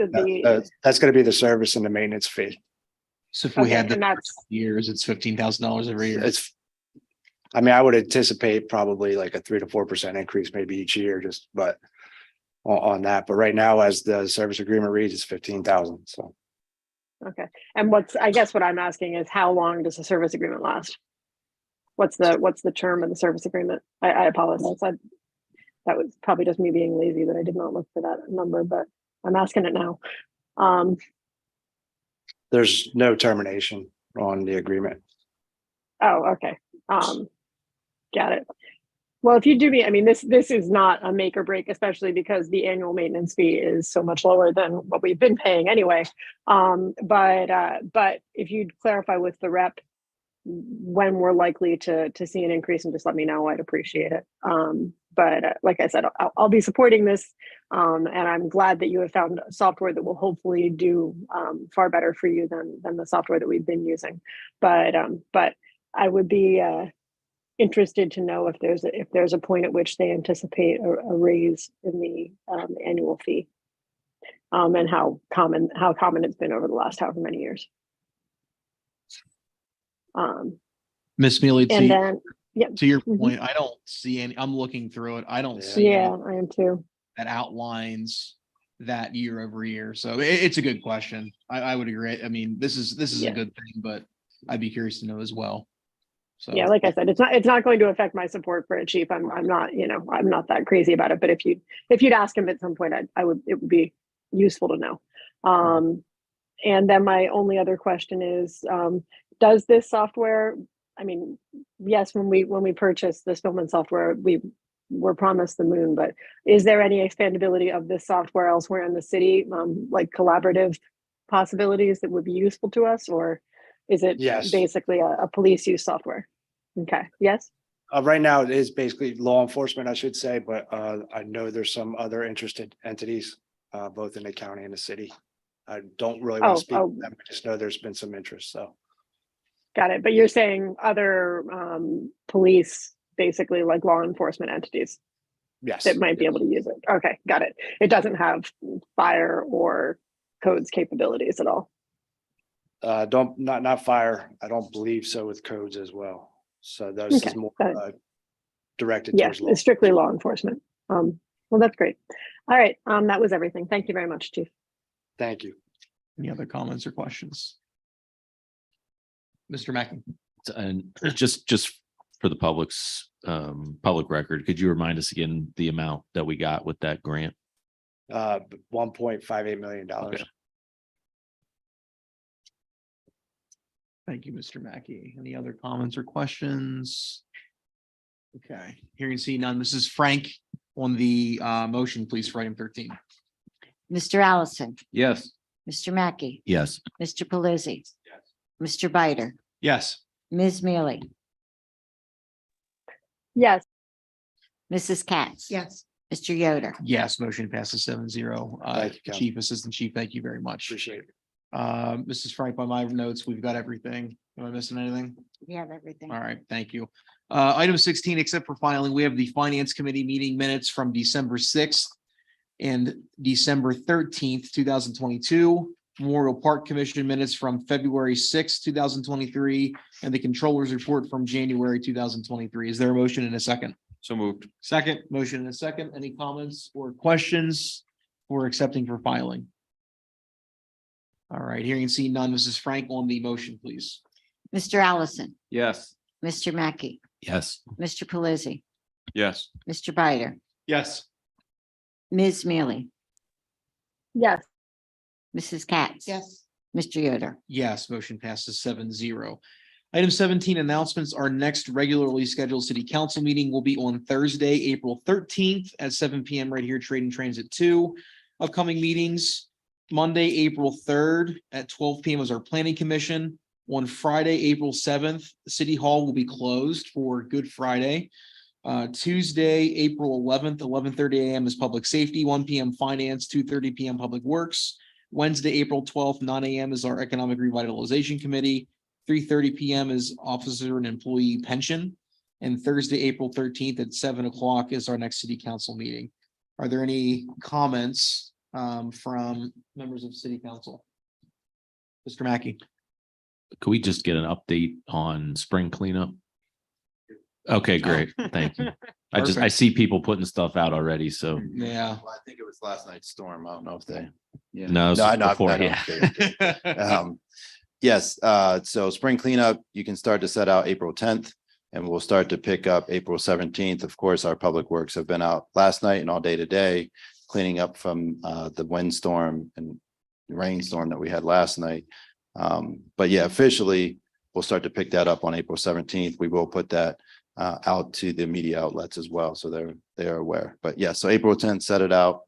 Speaker 17: That's going to be the service and the maintenance fee.
Speaker 3: So if we had the years, it's $15,000 every year.
Speaker 17: I would anticipate probably like a 3 to 4% increase maybe each year, but on that. But right now, as the service agreement reads, it's 15,000. So.
Speaker 1: Okay. And I guess what I'm asking is, how long does the service agreement last? What's the term of the service agreement? I apologize. That was probably just me being lazy that I did not look for that number, but I'm asking it now.
Speaker 17: There's no termination on the agreement.
Speaker 1: Oh, okay. Got it. Well, if you do me, this is not a make or break, especially because the annual maintenance fee is so much lower than what we've been paying anyway. But if you'd clarify with the rep when we're likely to see an increase, and just let me know, I'd appreciate it. But like I said, I'll be supporting this, and I'm glad that you have found software that will hopefully do far better for you than the software that we've been using. But I would be interested to know if there's a point at which they anticipate a raise in the annual fee, and how common it's been over the last however many years.
Speaker 3: Miss Mealy,
Speaker 1: and then
Speaker 3: to your point, I don't see any. I'm looking through it. I don't see.
Speaker 1: I am too.
Speaker 3: That outlines that year over year. So it's a good question. I would agree. This is a good thing, but I'd be curious to know as well. So
Speaker 1: yeah, like I said, it's not going to affect my support for it, Chief. I'm not that crazy about it. But if you'd ask him at some point, it would be useful to know. And then my only other question is, does this software, yes, when we purchased the Spillman software, we were promised the moon, but is there any expandability of this software elsewhere in the city, like collaborative possibilities that would be useful to us, or is it basically a police use software? Okay. Yes.
Speaker 17: Right now it is basically law enforcement, I should say, but I know there's some other interested entities, both in the county and the city. I don't really want to speak to them. I just know there's been some interest. So.
Speaker 1: Got it. But you're saying other police, basically like law enforcement entities
Speaker 17: Yes.
Speaker 1: that might be able to use it. Okay, got it. It doesn't have fire or codes capabilities at all.
Speaker 17: Not fire. I don't believe so with codes as well. So this
Speaker 1: Okay,
Speaker 17: is more
Speaker 1: got it.
Speaker 17: directed
Speaker 1: Yeah,
Speaker 17: towards law.
Speaker 1: it's strictly law enforcement. Well, that's great. All right, that was everything. Thank you very much, Chief.
Speaker 17: Thank you.
Speaker 3: Any other comments or questions? Mr. Mackey?
Speaker 5: And just for the public's public record, could you remind us again the amount that we got with that grant?
Speaker 17: $1.58 million.
Speaker 5: Okay.
Speaker 3: Thank you, Mr. Mackey. Any other comments or questions? Okay, hearing and seeing none. Mrs. Frank on the motion, please, for item 13.
Speaker 6: Mr. Allison,
Speaker 4: Yes.
Speaker 6: Mr. Mackey,
Speaker 5: Yes.
Speaker 6: Mr. Pelisi. Mr. Bider,
Speaker 3: Yes.
Speaker 6: Ms. Mealy,
Speaker 1: Yes.
Speaker 6: Mrs. Katz.
Speaker 9: Yes.
Speaker 6: Mr. Yoder.
Speaker 3: Yes, motion passes 7-0.
Speaker 17: Thank you, Council.
Speaker 3: Chief, Assistant Chief, thank you very much.
Speaker 17: Appreciate it.
Speaker 3: Mrs. Frank, by my notes, we've got everything. Am I missing anything?
Speaker 6: We have everything.
Speaker 3: All right, thank you. Item 16, except for filing, we have the Finance Committee meeting minutes from December 6th and December 13th, 2022. Memorial Park Commission minutes from February 6th, 2023, and the Controller's Report from January 2023. Is there a motion and a second?
Speaker 8: So moved.
Speaker 3: Second, motion and a second. Any comments or questions for accepting for filing? All right, hearing and seeing none. Mrs. Frank on the motion, please.
Speaker 6: Mr. Allison,
Speaker 4: Yes.
Speaker 6: Mr. Mackey,
Speaker 5: Yes.
Speaker 6: Mr. Pelisi,
Speaker 8: Yes.
Speaker 6: Mr. Bider,
Speaker 3: Yes.
Speaker 6: Ms. Mealy,
Speaker 1: Yes.
Speaker 6: Mrs. Katz.
Speaker 9: Yes.
Speaker 6: Mr. Yoder.
Speaker 3: Yes, motion passes 7-0. Item 17, announcements. Our next regularly scheduled city council meeting will be on Thursday, April 13th at 7 p.m. right here, Trade and Transit 2. Upcoming meetings, Monday, April 3rd at 12 p.m. is our planning commission. On Friday, April 7th, City Hall will be closed for Good Friday. Tuesday, April 11th, 11:30 a.m. is public safety, 1 p.m. finance, 2:30 p.m. public works. Wednesday, April 12th, 9 a.m. is our economic revitalization committee. 3:30 p.m. is officer and employee pension. And Thursday, April 13th at 7 o'clock is our next city council meeting. Are there any comments from members of city council? Mr. Mackey?
Speaker 5: Could we just get an update on spring cleanup? Okay, great. Thank you. I
Speaker 3: Perfect.
Speaker 5: see people putting stuff out already, so.
Speaker 3: Yeah.
Speaker 10: Well, I think it was last night's storm. I don't know if they.
Speaker 4: Yeah.
Speaker 5: No, this
Speaker 10: No,
Speaker 5: is
Speaker 10: I know.
Speaker 5: before,
Speaker 10: I know.
Speaker 5: yeah.
Speaker 10: Yes, so spring cleanup, you can start to set out April 10th and we'll start to pick up April 17th. Of course, our public works have been out last night and all day today, cleaning up from the windstorm and rainstorm that we had last night. But yeah, officially, we'll start to pick that up on April 17th. We will put that out to the media outlets as well, so they're aware. But yeah, so April 10th, set it out.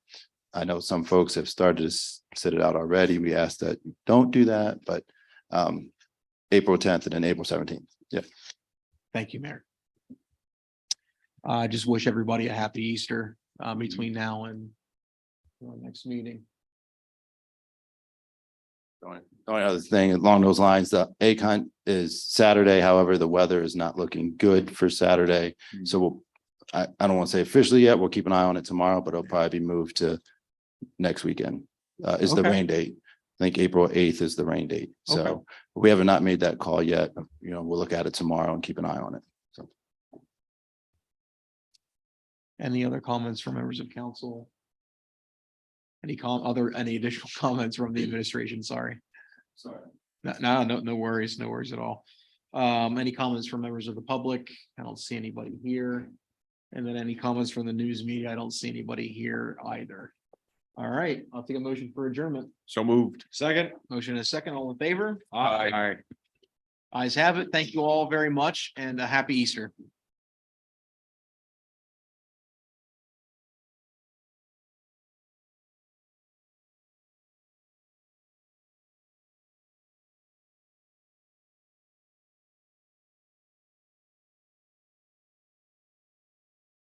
Speaker 10: I know some folks have started to set it out already. We ask that you don't do that, but April 10th and then April 17th. Yeah.
Speaker 3: Thank you, Mayor. I just wish everybody a happy Easter between now and our next meeting.
Speaker 10: The only other thing along those lines, the egg hunt is Saturday. However, the weather is not looking good for Saturday. So I don't want to say officially yet. We'll keep an eye on it tomorrow, but it'll probably be moved to next weekend. Is the
Speaker 3: Okay.
Speaker 10: rain date. I think April 8th is the rain date.
Speaker 3: Okay.
Speaker 10: So we have not made that call yet. You know, we'll look at it tomorrow and keep an eye on it. So.
Speaker 3: Any other comments from members of council? Any additional comments from the administration? Sorry.
Speaker 10: Sorry.
Speaker 3: No worries. No worries at all. Any comments from members of the public? I don't see anybody here. And then any comments from the news media? I don't see anybody here either. All right, I'll take a motion for adjournment.
Speaker 8: So moved.
Speaker 3: Second. Motion is second. All in favor?
Speaker 8: Aye.
Speaker 3: Ayes have it. Thank you all very much and a happy Easter.